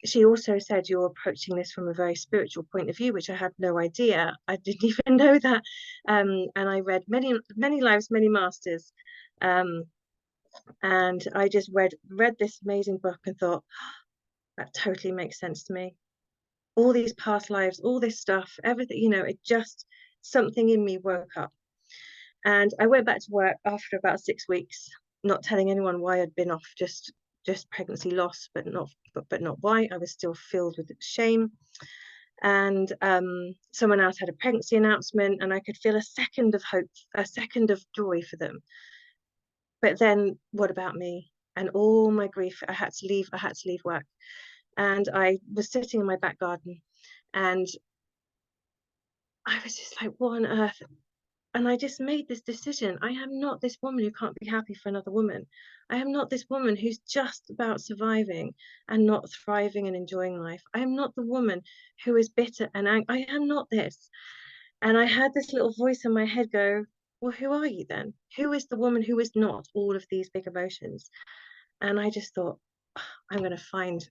She also said you're approaching this from a very spiritual point of view, which I had no idea. I didn't even know that. And I read many lives, many masters. And I just read this amazing book and thought, that totally makes sense to me. All these past lives, all this stuff, everything, it just, something in me woke up. And I went back to work after about 6 weeks, not telling anyone why I'd been off, just pregnancy loss, but not why. I was still filled with shame. And someone else had a pregnancy announcement, and I could feel a second of hope, a second of joy for them. But then what about me and all my grief? I had to leave work, and I was sitting in my back garden, and I was just like, what on earth? And I just made this decision. I am not this woman who can't be happy for another woman. I am not this woman who's just about surviving and not thriving and enjoying life. I am not the woman who is bitter and angry. I am not this. And I had this little voice in my head go, well, who are you then? Who is the woman who is not all of these big emotions? And I just thought, I'm going to find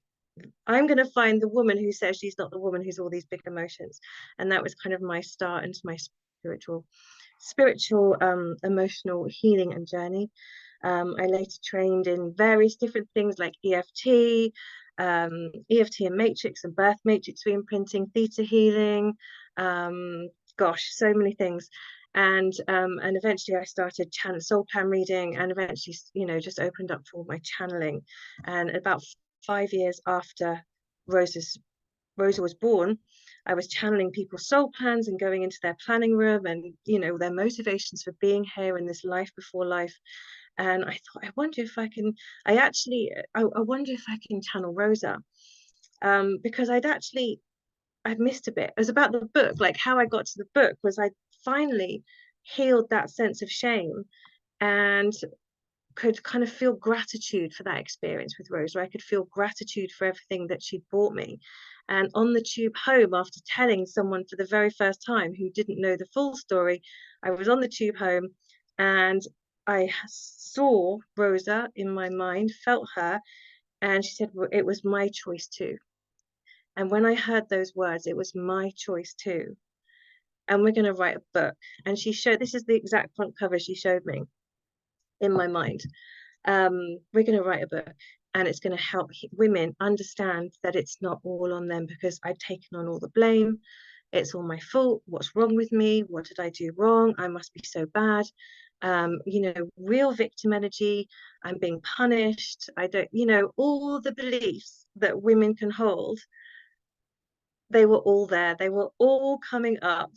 the woman who says she's not the woman who's all these big emotions. And that was kind of my start into my spiritual emotional healing and journey. I later trained in various different things like EFT and matrix and birth matrix re-imprinting, theta healing, so many things. And eventually I started soul plan reading, and eventually just opened up for my channeling. And about 5 years after Rosa was born, I was channeling people's soul plans and going into their planning room and their motivations for being here in this life before life. And I thought, I wonder if I can channel Rosa, because I'd missed a bit. It was about the book. Like how I got to the book was I finally healed that sense of shame and could kind of feel gratitude for that experience with Rosa. I could feel gratitude for everything that she'd brought me. And on the tube home, after telling someone for the very first time who didn't know the full story, I was on the tube home and I saw Rosa in my mind, felt her, and she said, well, it was my choice too. And when I heard those words, it was my choice too. And we're going to write a book. And she showed, this is the exact front cover she showed me in my mind. We're going to write a book, and it's going to help women understand that it's not all on them, because I'd taken on all the blame. It's all my fault. What's wrong with me? What did I do wrong? I must be so bad. Real victim energy. I'm being punished. I don't, all the beliefs that women can hold, they were all there. They were all coming up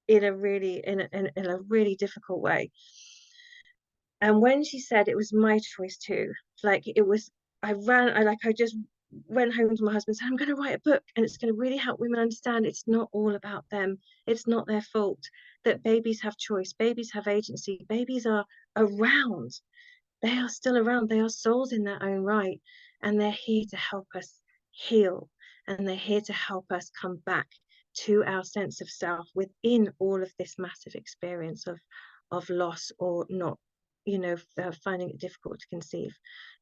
in a really difficult way. And when she said it was my choice too, like it was, I just went home to my husband and said, I'm going to write a book, and it's going to really help women understand it's not all about them. It's not their fault, that babies have choice, babies have agency, babies are around. They are still around. They are souls in their own right, and they're here to help us heal, and they're here to help us come back to our sense of self within all of this massive experience of loss, or not, finding it difficult to conceive.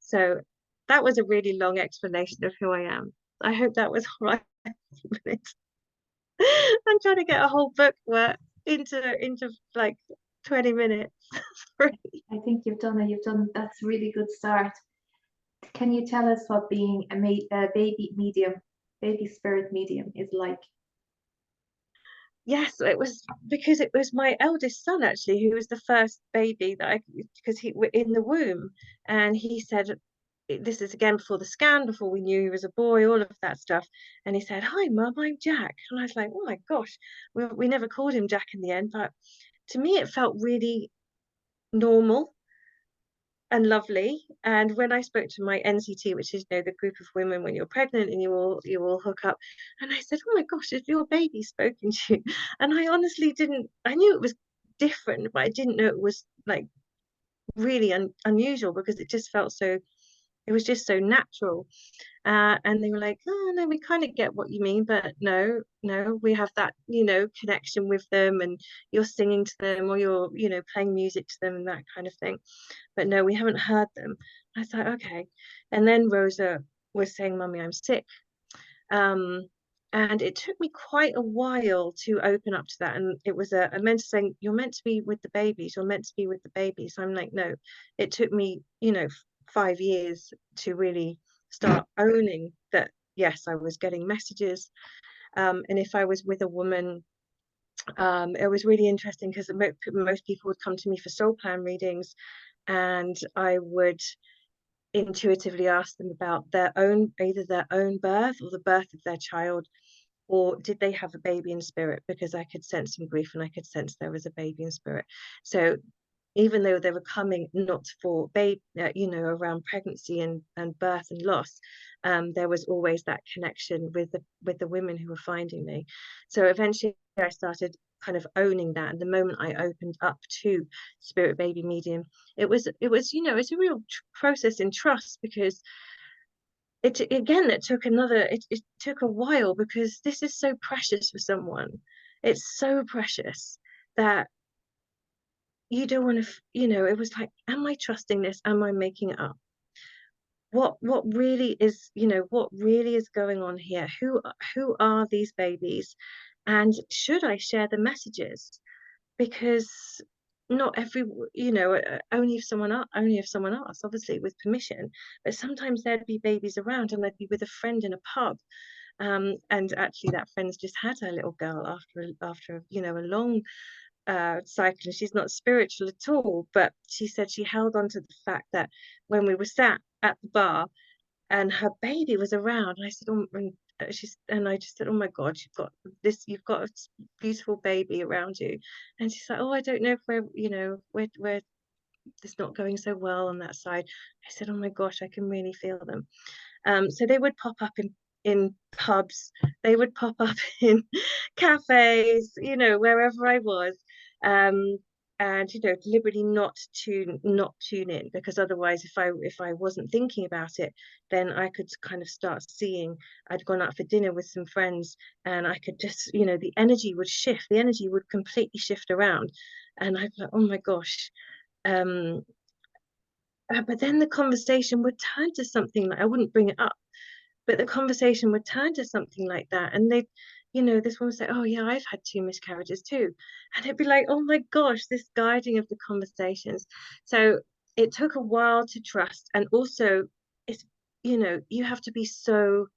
So that was a really long explanation of who I am. I hope that was all right. I'm trying to get a whole book into like 20 minutes. I think you've done it. That's a really good start. Can you tell us what being a baby spirit medium is like? Yes, it was because it was my eldest son actually who was the first baby that because he were in the womb, and he said, this is again before the scan, before we knew he was a boy, all of that stuff. And he said, "Hi, Mum, I'm Jack." And I was like, "Oh my gosh," we never called him Jack in the end, but to me it felt really normal and lovely. And when I spoke to my NCT, which is, the group of women when you're pregnant and you all hook up, and I said, "Oh my gosh, has your baby spoken to you?" And I honestly didn't. I knew it was different, but I didn't know it was like really unusual, because it just felt so. It was just so natural. And they were like, "Oh no, we kind of get what you mean, but no, we have that, connection with them, and you're singing to them, or you're, playing music to them, and that kind of thing. But no, we haven't heard them." I thought, okay. And then Rosa was saying, "Mummy, I'm sick." Um, and it took me quite a while to open up to that. And it was a mentor saying, "You're meant to be with the babies. You're meant to be with the babies." I'm like, no, it took me, 5 years to really start owning that. Yes, I was getting messages. And if I was with a woman, it was really interesting, because most people would come to me for soul plan readings, and I would intuitively ask them about either their own birth or the birth of their child, or did they have a baby in spirit, because I could sense some grief, and I could sense there was a baby in spirit. So even though they were coming not for baby, around pregnancy and birth and loss, there was always that connection with the women who were finding me. So eventually I started kind of owning that, and the moment I opened up to spirit baby medium, it's a real process in trust, because it took a while, because this is so precious for someone. It's so precious that you don't want to, it was like, am I trusting this? Am I making it up? What really is, what really is going on here? Who are these babies? And should I share the messages? Because not every, only if someone asks, obviously with permission. But sometimes there'd be babies around, and I'd be with a friend in a pub. And actually that friend's just had her little girl after a long cycle, and she's not spiritual at all, but she said she held on to the fact that when we were sat at the bar and her baby was around, I said, "Oh," and I just said, "Oh my God, you've got a beautiful baby around you." And she's like, "Oh, I don't know if we're it's not going so well on that side." I said, "Oh my gosh, I can really feel them." So they would pop up in pubs, they would pop up in cafes, wherever I was. Um, and deliberately not tune in, because otherwise, if I wasn't thinking about it, then I could kind of start seeing. I'd gone out for dinner with some friends, and I could just, the energy would shift, the energy would completely shift around, and I'd be like, "Oh my gosh." But then the conversation would turn to something that I wouldn't bring it up. but the conversation would turn to something like that, and they, this woman would say, "Oh yeah, I've had 2 miscarriages too," and it'd be like, "Oh my gosh, this guiding of the conversations." So it took a while to trust, and also it's, you have to be so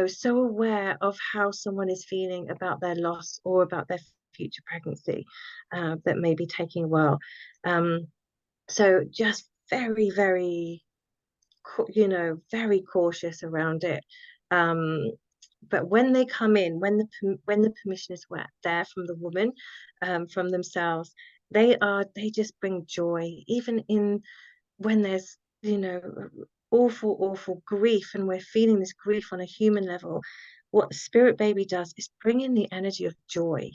so aware of how someone is feeling about their loss or about their future pregnancy, that may be taking a while. So just very, very, very cautious around it. Um, but when they come in, when the permission is there from the woman, from themselves, they just bring joy, even in when there's, awful, awful grief, and we're feeling this grief on a human level. What the spirit baby does is bring in the energy of joy,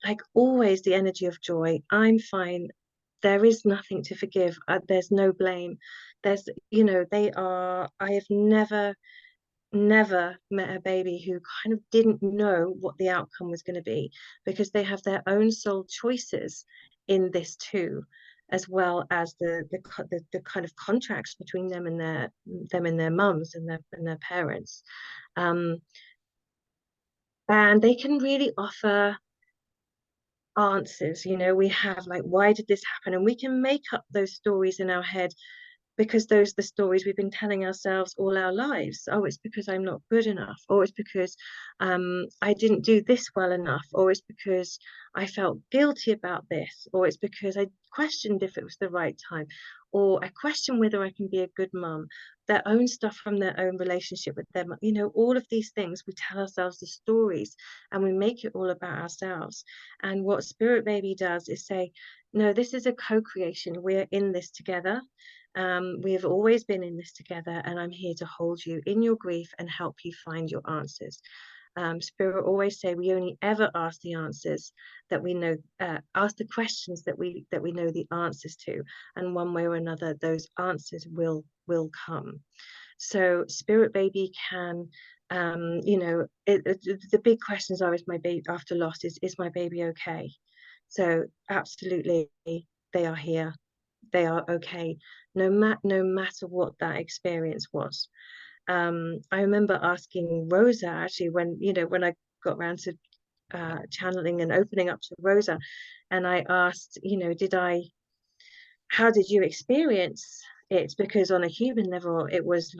like always the energy of joy. I'm fine. There is nothing to forgive. There's no blame. I have never met a baby who kind of didn't know what the outcome was going to be, because they have their own soul choices in this too, as well as the kind of contracts between them and their mums and their parents. Um, and they can really offer answers. We have like, why did this happen? And we can make up those stories in our head, because those are the stories we've been telling ourselves all our lives. Oh, it's because I'm not good enough, or it's because I didn't do this well enough, or it's because I felt guilty about this, or it's because I questioned if it was the right time, or I question whether I can be a good mum. Their own stuff from their own relationship with them, all of these things, we tell ourselves the stories, and we make it all about ourselves. And what Spirit Baby does is say, no, this is a co-creation. We're in this together. We have always been in this together, and I'm here to hold you in your grief and help you find your answers. Spirit always say we only ever ask the answers that we know, ask the questions that we know the answers to, and one way or another, those answers will come. So Spirit Baby can, the big questions are: is my baby after loss? Is my baby okay? So absolutely, they are here. They are okay, no matter what that experience was. I remember asking Rosa, actually, when I got around to channeling and opening up to Rosa, and I asked, how did you experience it? Because on a human level, it was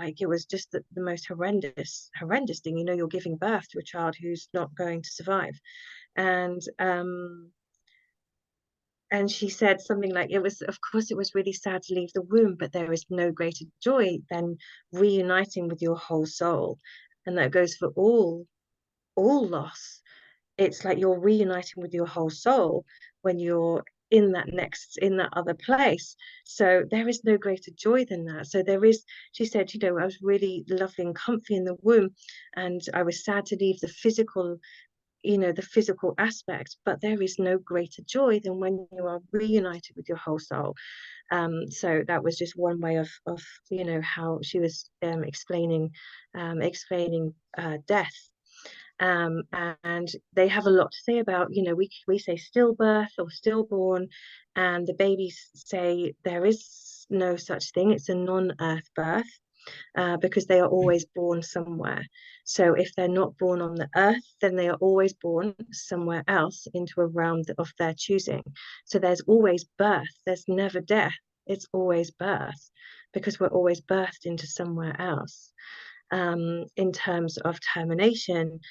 just the most horrendous thing. You're giving birth to a child who's not going to survive. And she said something like, of course, it was really sad to leave the womb, but there is no greater joy than reuniting with your whole soul. And that goes for all loss. It's like you're reuniting with your whole soul when you're in that other place. So there is no greater joy than that. So she said, I was really lovely and comfy in the womb, and I was sad to leave the physical aspect, but there is no greater joy than when you are reunited with your whole soul. So that was just one way of how she was explaining death. And they have a lot to say about, we say stillbirth or stillborn, and the babies say there is no such thing. It's a non-earth birth. Because they are always born somewhere. So if they're not born on the earth, then they are always born somewhere else into a realm of their choosing. So there's always birth. There's never death. It's always birth, because we're always birthed into somewhere else. In terms of termination,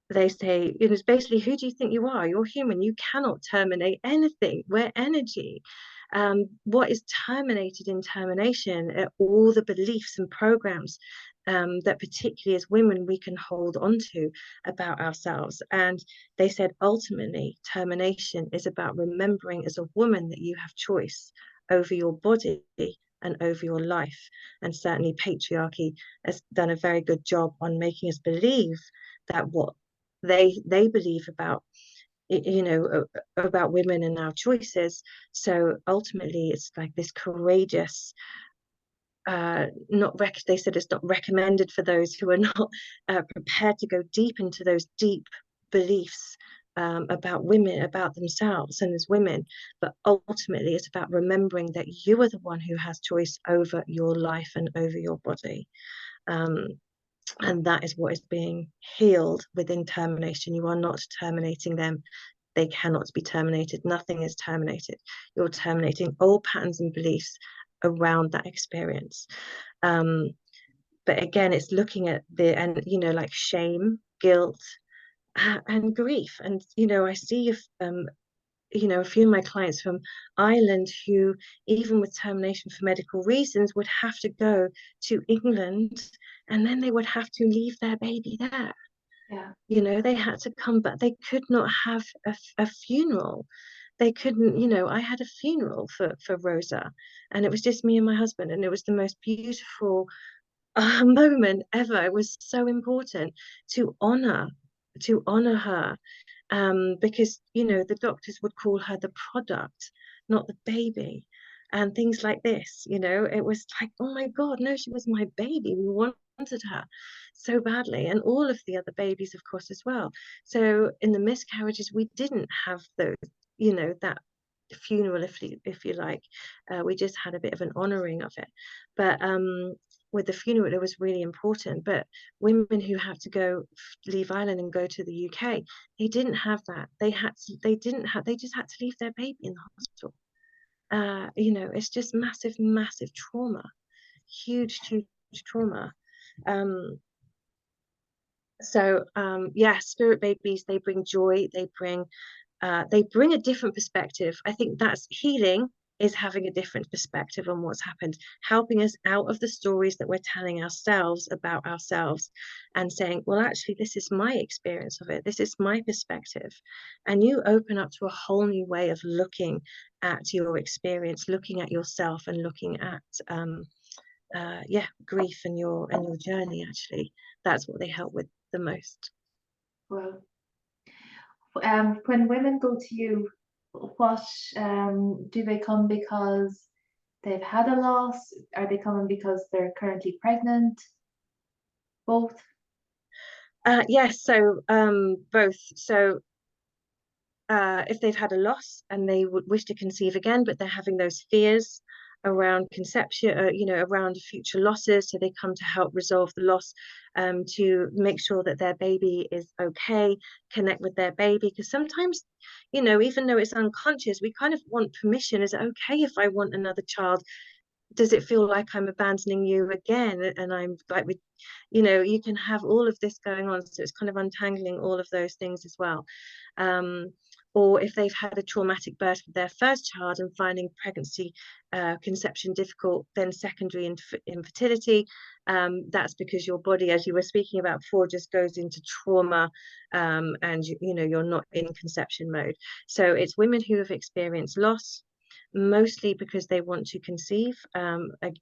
they say, it's basically, who do you think you are? You're human. You cannot terminate anything. We're energy. What is terminated in termination are all the beliefs and programs that, particularly as women, we can hold on to about ourselves. And they said, ultimately, termination is about remembering as a woman that you have choice over your body and over your life. And certainly patriarchy has done a very good job on making us believe that what they believe about about women and our choices. So ultimately it's like this courageous, they said it's not recommended for those who are not prepared to go deep into those deep beliefs about women, about themselves and as women, but ultimately it's about remembering that you are the one who has choice over your life and over your body. Um, and that is what is being healed within termination. You are not terminating them. They cannot be terminated. Nothing is terminated. You're terminating old patterns and beliefs around that experience. But again, it's looking at and like shame, guilt, and grief. And I see if a few of my clients from Ireland who, even with termination for medical reasons, would have to go to England, and then they would have to leave their baby there. Yeah. They had to come back. They could not have a funeral. They couldn't, I had a funeral for Rosa, and it was just me and my husband, and it was the most beautiful moment ever. It was so important to honor her, because the doctors would call her the product, not the baby, and things like this. It was like, oh my God, no, she was my baby. We wanted her so badly, and all of the other babies, of course, as well. So in the miscarriages, we didn't have those, that funeral, if you like. We just had a bit of an honoring of it, but with the funeral, it was really important. But women who have to leave Ireland and go to the UK, they didn't have that. They just had to leave their baby in the hospital. It's just massive, massive trauma, huge, huge trauma. Yeah, spirit babies, they bring joy, they bring a different perspective. I think that's healing, is having a different perspective on what's happened, helping us out of the stories that we're telling ourselves about ourselves, and saying, well, actually, this is my experience of it. This is my perspective. And you open up to a whole new way of looking at your experience, looking at yourself, and looking at grief and your journey. Actually, that's what they help with the most. Well, when women go to you, what do they come because they've had a loss? Are they coming because they're currently pregnant? Both? Yes, so both. So if they've had a loss and they would wish to conceive again, but they're having those fears around conception, around future losses, so they come to help resolve the loss, to make sure that their baby is okay, connect with their baby. Because sometimes, even though it's unconscious, we kind of want permission. Is it okay if I want another child? Does it feel like I'm abandoning you again? And I'm like, you can have all of this going on. So it's kind of untangling all of those things as well. Or if they've had a traumatic birth with their first child and finding pregnancy, conception difficult, then secondary infertility, that's because your body, as you were speaking about before, just goes into trauma, and you're not in conception mode. So it's women who have experienced loss, mostly because they want to conceive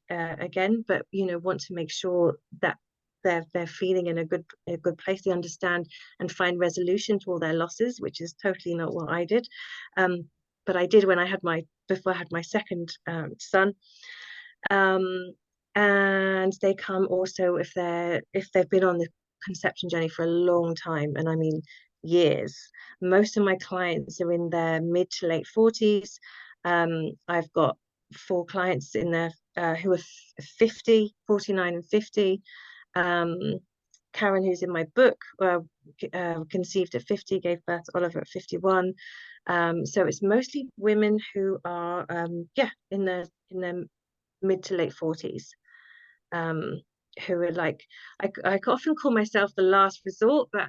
again, but want to make sure that they're feeling in a good place. They understand and find resolution to all their losses, which is totally not what I did. But I did before I had my second son. And they come also if they've been on the conception journey for a long time, and I mean years. Most of my clients are in their mid to late 40s. I've got 4 clients in there who are 50, 49 and 50. Karen, who's in my book, conceived at 50, gave birth to Oliver at 51. So it's mostly women who are in their mid to late 40s, who are like, I often call myself the last resort, but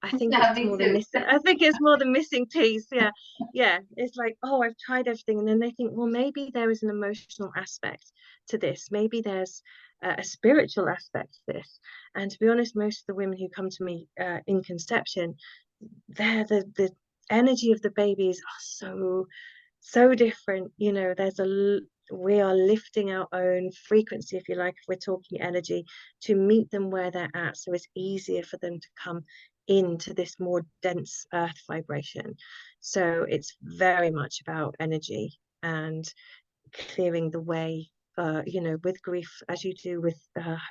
I think Yeah, it's me more the too. missing. I think it's more the missing piece. Yeah, yeah. It's like, oh, I've tried everything, and then they think, well, maybe there is an emotional aspect to this. Maybe there's a spiritual aspect to this. And to be honest, most of the women who come to me in conception, the energy of the babies are so different. We are lifting our own frequency, if you like, if we're talking energy, to meet them where they're at, so it's easier for them to come into this more dense earth vibration. So it's very much about energy and clearing the way, with grief, as you do with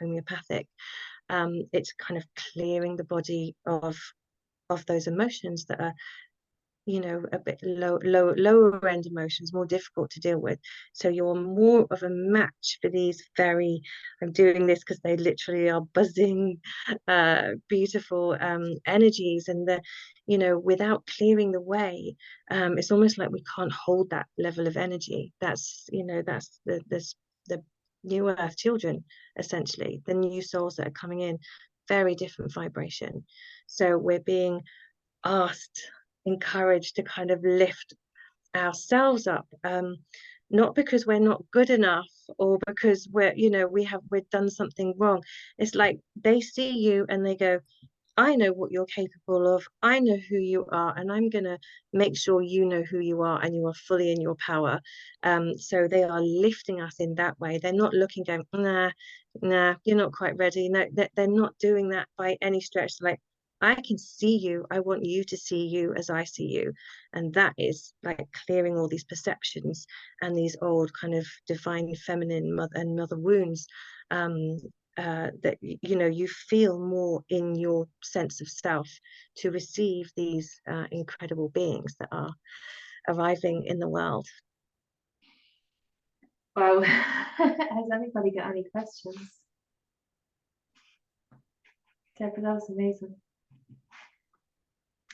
homeopathic. It's kind of clearing the body of of those emotions that are, you know, a bit lower end emotions, more difficult to deal with. So you're more of a match for these very, I'm doing this because they literally are buzzing, beautiful energies. And the, you know, without clearing the way, it's almost like we can't hold that level of energy. That's, you know, that's the new earth children, essentially, the new souls that are coming in, very different vibration. So we're being asked, encouraged to kind of lift ourselves up, not because we're not good enough or because we're, you know, we've done something wrong. It's like they see you and they go, I know what you're capable of, I know who you are, and I'm gonna make sure you know who you are and you are fully in your power. So they are lifting us in that way. They're not looking, going, nah, you're not quite ready. No, they're not doing that by any stretch. Like, I can see you, I want you to see you as I see you. And that is like clearing all these perceptions and these old kind of divine feminine mother wounds, that, you know, you feel more in your sense of self to receive these incredible beings that are arriving in the world. Wow. Has anybody got any questions? Deborah, that was amazing.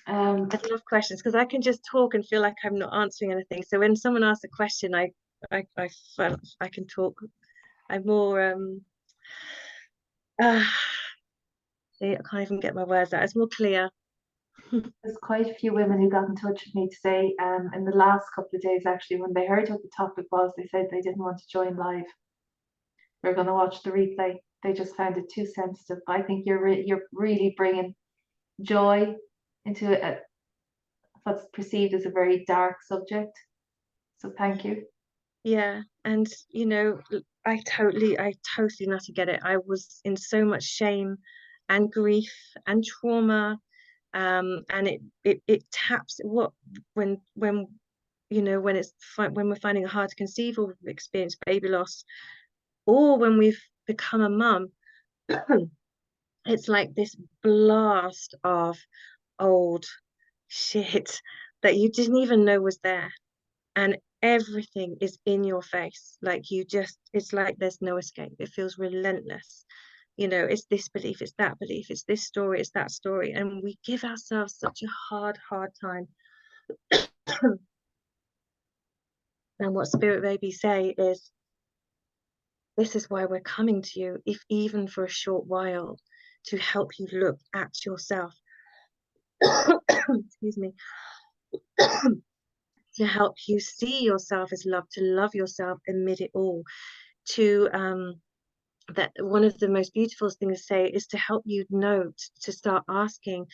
I love questions because I can just talk and feel like I'm not answering anything. So when someone asks a question, I can talk. I'm more see, I can't even get my words out. It's more clear. There's quite a few women who got in touch with me today, in the last couple of days, actually, when they heard what the topic was, they said they didn't want to join live. We're going to watch the replay. They just found it too sensitive. I think you're really bringing joy into what's perceived as a very dark subject. So thank you. Yeah, and you know, I totally not to get it. I was in so much shame and grief and trauma, and it taps what when you know, when we're finding it hard to conceive or we've experienced baby loss, or when we've become a mum. It's like this blast of old shit that you didn't even know was there, and everything is in your face. Like, you just, it's like there's no escape. It feels relentless. You know, it's this belief, it's that belief, it's this story, it's that story, and we give ourselves such a hard time. And what Spirit Babies say is, this is why we're coming to you, if even for a short while, to help you look at yourself. Excuse me. To help you see yourself as love, to love yourself amid it all, to that one of the most beautiful things to say is to help you note, to start asking,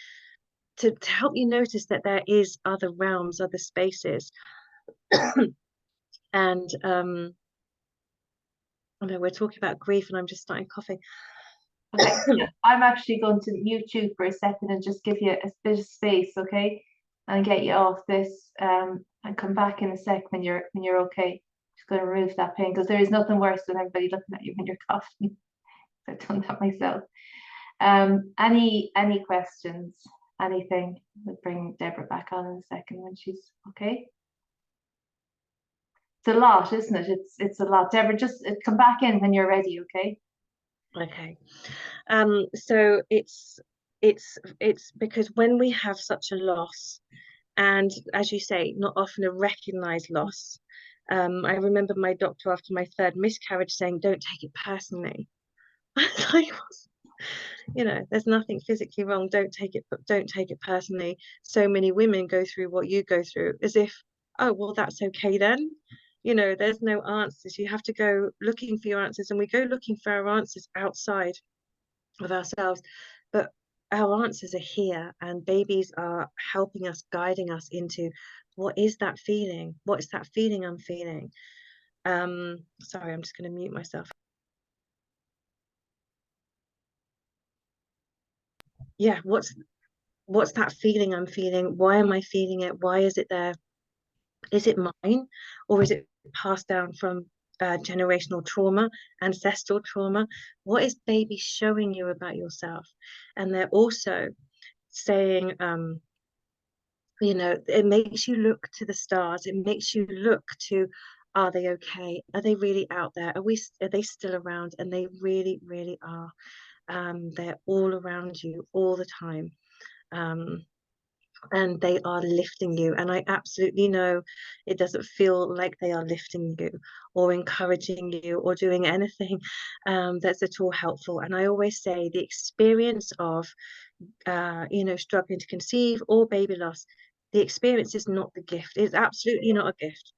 to help you notice that there is other realms, other spaces. And I know we're talking about grief and I'm just starting coughing. Okay. I'm actually going to mute you for a second and just give you a bit of space, okay? And get you off this, and come back in a sec when you're okay. Just going to remove that pain, because there is nothing worse than everybody looking at you when you're coughing. I've done that myself. Any questions? Anything? We'll bring Deborah back on in a second when she's okay. It's a lot, isn't it? It's a lot. Deborah, just come back in when you're ready, okay? Okay. So it's because when we have such a loss, and as you say, not often a recognized loss. I remember my doctor after my third miscarriage saying, don't take it personally. Like, you know, there's nothing physically wrong, don't take it personally. So many women go through what you go through as if, oh well, that's okay then. You know, there's no answers. You have to go looking for your answers, and we go looking for our answers outside of ourselves, but our answers are here, and babies are helping us, guiding us into what is that feeling, what is that feeling I'm feeling. Sorry, I'm just going to mute myself. Yeah, what's that feeling I'm feeling? Why am I feeling it? Why is it there? Is it mine, or is it passed down from generational trauma, ancestral trauma? What is baby showing you about yourself? And they're also saying, it makes you look to the stars. It makes you look to, are they okay? Are they really out there? Are they still around? And they really, really are. They're all around you all the time. Um, and they are lifting you. And I absolutely know it doesn't feel like they are lifting you or encouraging you or doing anything that's at all helpful. And I always say the experience of, struggling to conceive or baby loss, the experience is not the gift. It's absolutely not a gift.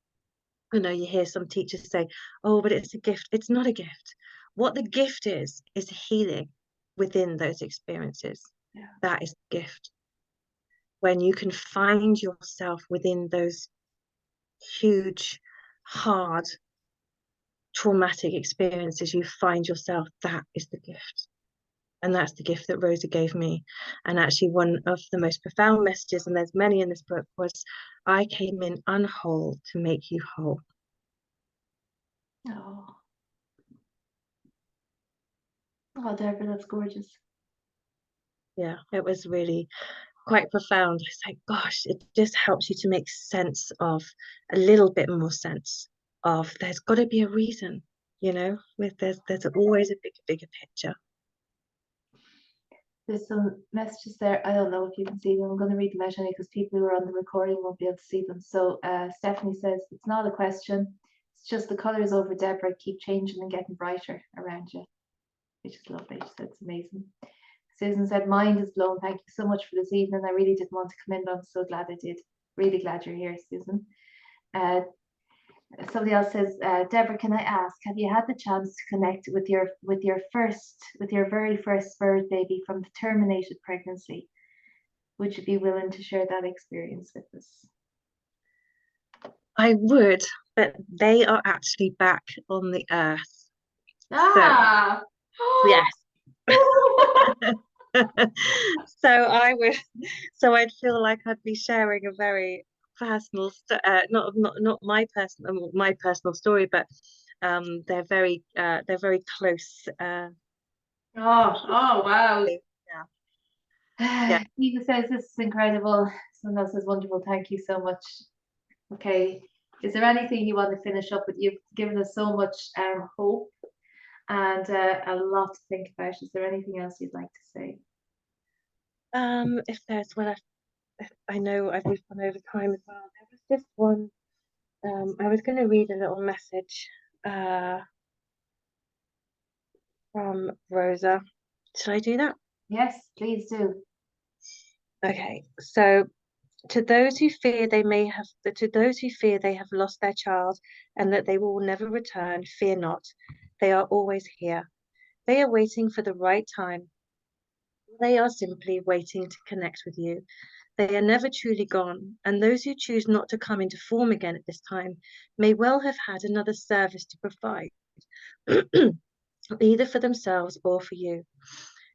You hear some teachers say, oh, but it's a gift. It's not a gift. What the gift is healing within those experiences. Yeah. That is the gift. When you can find yourself within those huge, hard, traumatic experiences, you find yourself, that is the gift. And that's the gift that Rosa gave me. And actually, one of the most profound messages, and there's many in this book, was I came in unwhole to make you whole. Oh. Oh, Deborah, that's gorgeous. Yeah, it was really quite profound. It's like, gosh, it just helps you to make sense of a little bit more sense of there's got to be a reason, there's always a bigger picture. There's some messages there. I don't know if you can see them. I'm going to read them out anyway because people who are on the recording won't be able to see them. So Stephanie says, it's not a question. It's just the colours over Deborah keep changing and getting brighter around you, which is lovely. She said it's amazing. Susan said, mind is blown. Thank you so much for this evening. I really didn't want to come in, but I'm so glad I did. Really glad you're here, Susan. Somebody else says, Deborah, can I ask, have you had the chance to connect with your very first birth baby from the terminated pregnancy? Would you be willing to share that experience with us? I would, but they are actually back on the earth. Ah, So, yes. I'd feel like I'd be sharing a very personal, not my personal story, but they're very close. oh, wow. Yeah. Eva says this is incredible. Someone else says wonderful. Thank you so much. Okay. Is there anything you want to finish up with? You've given us so much hope and a lot to think about. Is there anything else you'd like to say? If there's I know we've gone over time as well. There was just one. I was going to read a little message from Rosa. Should I do that? Yes, please do. Okay. So to those who fear they have lost their child and that they will never return, fear not. They are always here. They are waiting for the right time. They are simply waiting to connect with you. They are never truly gone, and those who choose not to come into form again at this time may well have had another service to provide, either for themselves or for you.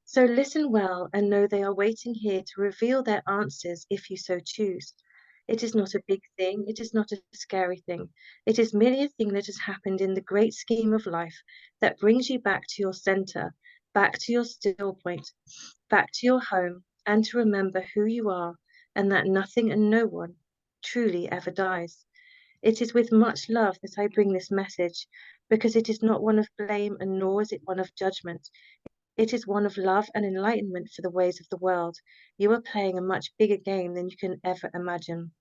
So listen well and know they are waiting here to reveal their answers if you so choose. It is not a big thing, it is not a scary thing. It is merely a thing that has happened in the great scheme of life that brings you back to your center, back to your still point, back to your home, and to remember who you are and that nothing and no one truly ever dies. It is with much love that I bring this message, because it is not one of blame and nor is it one of judgment. It is one of love and enlightenment for the ways of the world. You are playing a much bigger game than you can ever imagine.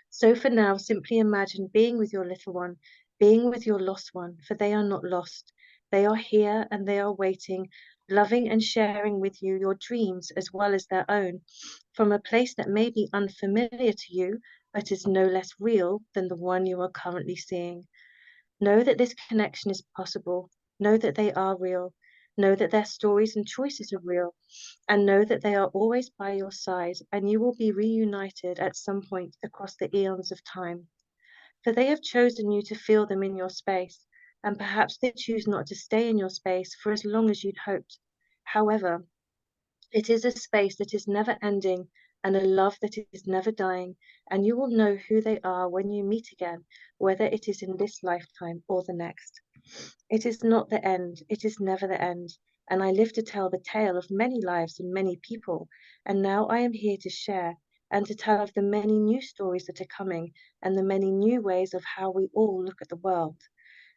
So for now, simply imagine being with your little one, being with your lost one, for they are not lost. They are here and they are waiting, loving and sharing with you your dreams as well as their own, from a place that may be unfamiliar to you, but is no less real than the one you are currently seeing. Know that this connection is possible. Know that they are real. Know that their stories and choices are real. And know that they are always by your side, and you will be reunited at some point across the eons of time. For they have chosen you to feel them in your space, and perhaps they choose not to stay in your space for as long as you'd hoped. However, it is a space that is never ending and a love that is never dying, and you will know who they are when you meet again, whether it is in this lifetime or the next. It is not the end, it is never the end. and I live to tell the tale of many lives and many people. And now I am here to share and to tell of the many new stories that are coming and the many new ways of how we all look at the world.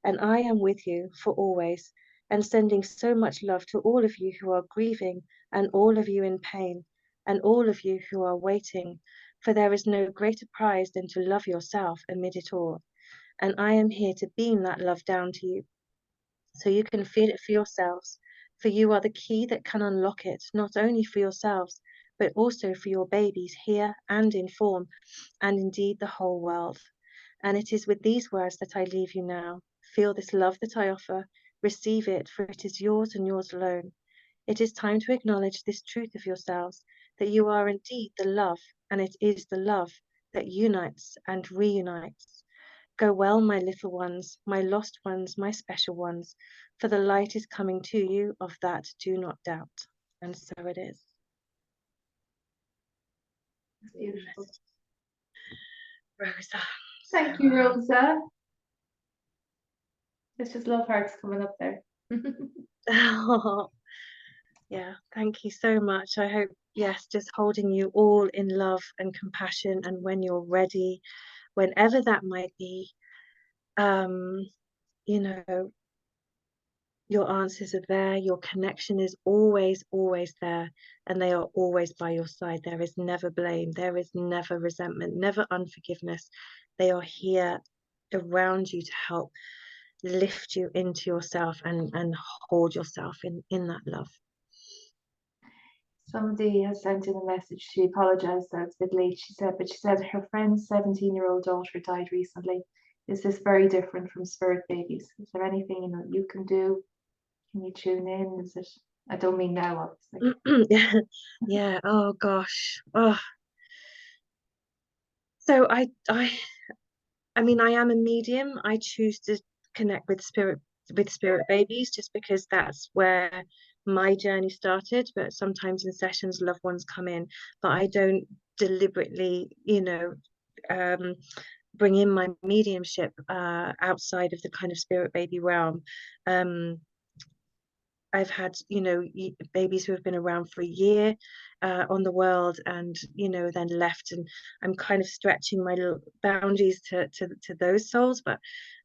And I am with you for always, and sending so much love to all of you who are grieving, and all of you in pain, and all of you who are waiting, for there is no greater prize than to love yourself amid it all. And I am here to beam that love down to you, so you can feel it for yourselves, for you are the key that can unlock it, not only for yourselves, but also for your babies here and in form, and indeed the whole world. And it is with these words that I leave you now. Feel this love that I offer, receive it, for it is yours and yours alone. It is time to acknowledge this truth of yourselves, that you are indeed the love, and it is the love that unites and reunites. Go well, my little ones, my lost ones, my special ones, for the light is coming to you, of that do not doubt. And so it is. It's beautiful. Rosa. Thank you, Rosa. It's just love hearts coming up there. Yeah, thank you so much. I hope, yes, just holding you all in love and compassion. And when you're ready, whenever that might be, um, you know, your answers are there, your connection is always, always there, and they are always by your side. There is never blame, there is never resentment, never unforgiveness. They are here around you to help lift you into yourself and hold yourself in that love. Somebody has sent in a message. She apologized that it's a bit late. She said her friend's 17-year-old daughter died recently. Is this very different from spirit babies? Is there anything you can do? Can you tune in? Is it? I don't mean now, obviously. Yeah. Oh gosh. Oh. So I mean, I am a medium. I choose to connect with spirit babies just because that's where my journey started. But sometimes in sessions, loved ones come in, but I don't deliberately, um, bring in my mediumship outside of the kind of spirit baby realm. I've had, babies who have been around for a year on the world, and then left, and I'm kind of stretching my little boundaries to those souls, but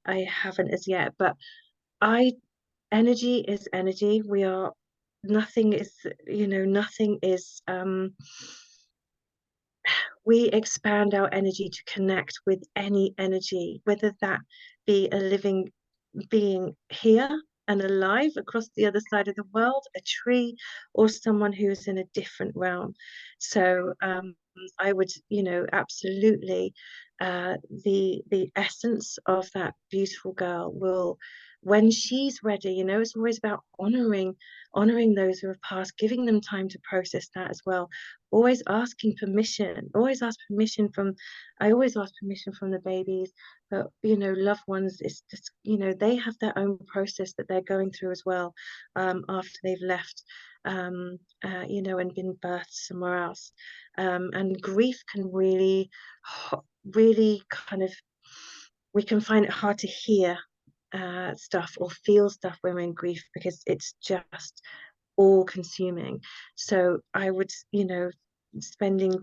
I haven't as yet. But I energy is energy. We are nothing is, nothing is. We expand our energy to connect with any energy, whether that be a living being here and alive across the other side of the world, a tree, or someone who is in a different realm. So I would, absolutely, the essence of that beautiful girl will, when she's ready, it's always about honoring those who have passed, giving them time to process that as well. Always asking permission, always ask permission from, I always ask permission from the babies, but loved ones, it's just, they have their own process that they're going through as well, after they've left, and been birthed somewhere else. And grief can really, really kind of, we can find it hard to hear stuff or feel stuff when we're in grief, because it's just all consuming. So I would, spending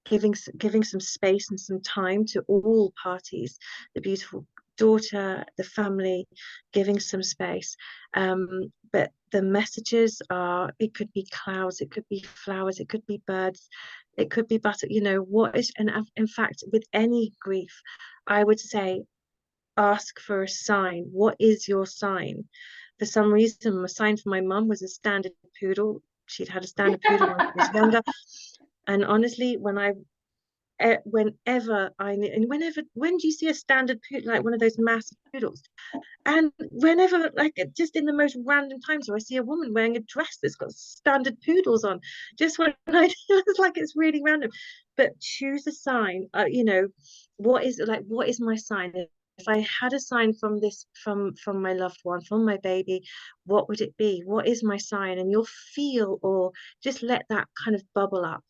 giving some space and some time to all parties, the beautiful daughter, the family, giving some space. But the messages are, it could be clouds, it could be flowers, it could be birds, it could be butter, what is, and in fact, with any grief, I would say, ask for a sign. What is your sign? For some reason, my sign for my mum was a standard poodle. She'd had a standard poodle when she was younger. And honestly, when do you see a standard poodle, like one of those massive poodles? And whenever, like, just in the most random times, where I see a woman wearing a dress that's got standard poodles on, just when I it's like, it's really random. But choose a sign. What is my sign? If I had a sign from this, from my loved one, from my baby, what would it be? What is my sign? And you'll feel, or just let that kind of bubble up.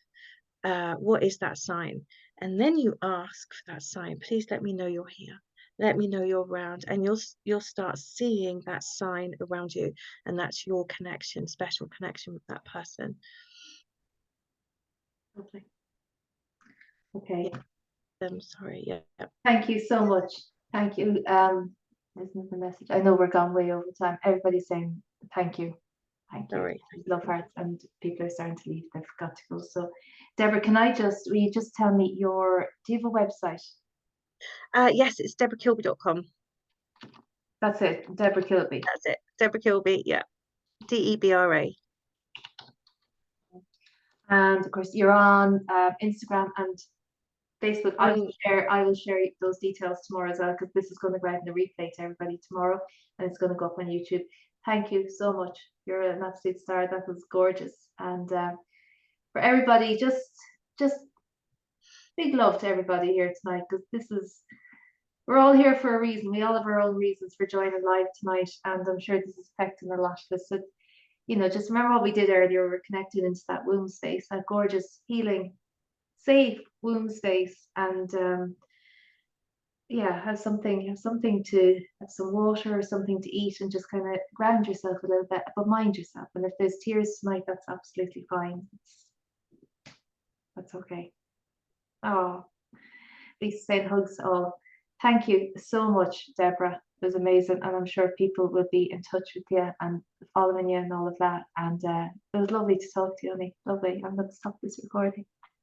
What is that sign? And then you ask for that sign. Please let me know you're here. let me know you're around, and you'll start seeing that sign around you, and that's your connection, special connection with that person. Lovely. Okay. Yeah, I'm sorry. Yeah, Thank you so much. Thank you. Isn't the message? I know we're gone way over time. Everybody's saying thank you. Thank you. sorry. Love hearts, and people are starting to leave. They forgot to go. So, Deborah, will you just tell me do you have a website? Yes, it's deborahkilby.com. That's it, Deborah Kilby. That's it. Deborah Kilby, yeah. Debra. And of course, you're on Instagram and Facebook. Um, I will share those details tomorrow as well, because this is going to go out in the replay to everybody tomorrow, and it's going to go up on YouTube. Thank you so much. You're an absolute star. That was gorgeous. And for everybody, just big love to everybody here tonight, because we're all here for a reason. We all have our own reasons for joining live tonight, and I'm sure this is affecting a lot of us. So, just remember what we did earlier. We're connected into that womb space, that gorgeous, healing, safe womb space, and yeah, have some water or something to eat, and just kind of ground yourself a little bit, but mind yourself. And if there's tears tonight, that's absolutely fine. That's okay. Oh, Lisa saying hugs all. Thank you so much, Deborah. It was amazing, and I'm sure people will be in touch with you and following you and all of that. And it was lovely to talk to you, honey. Lovely. I'm going to stop this recording.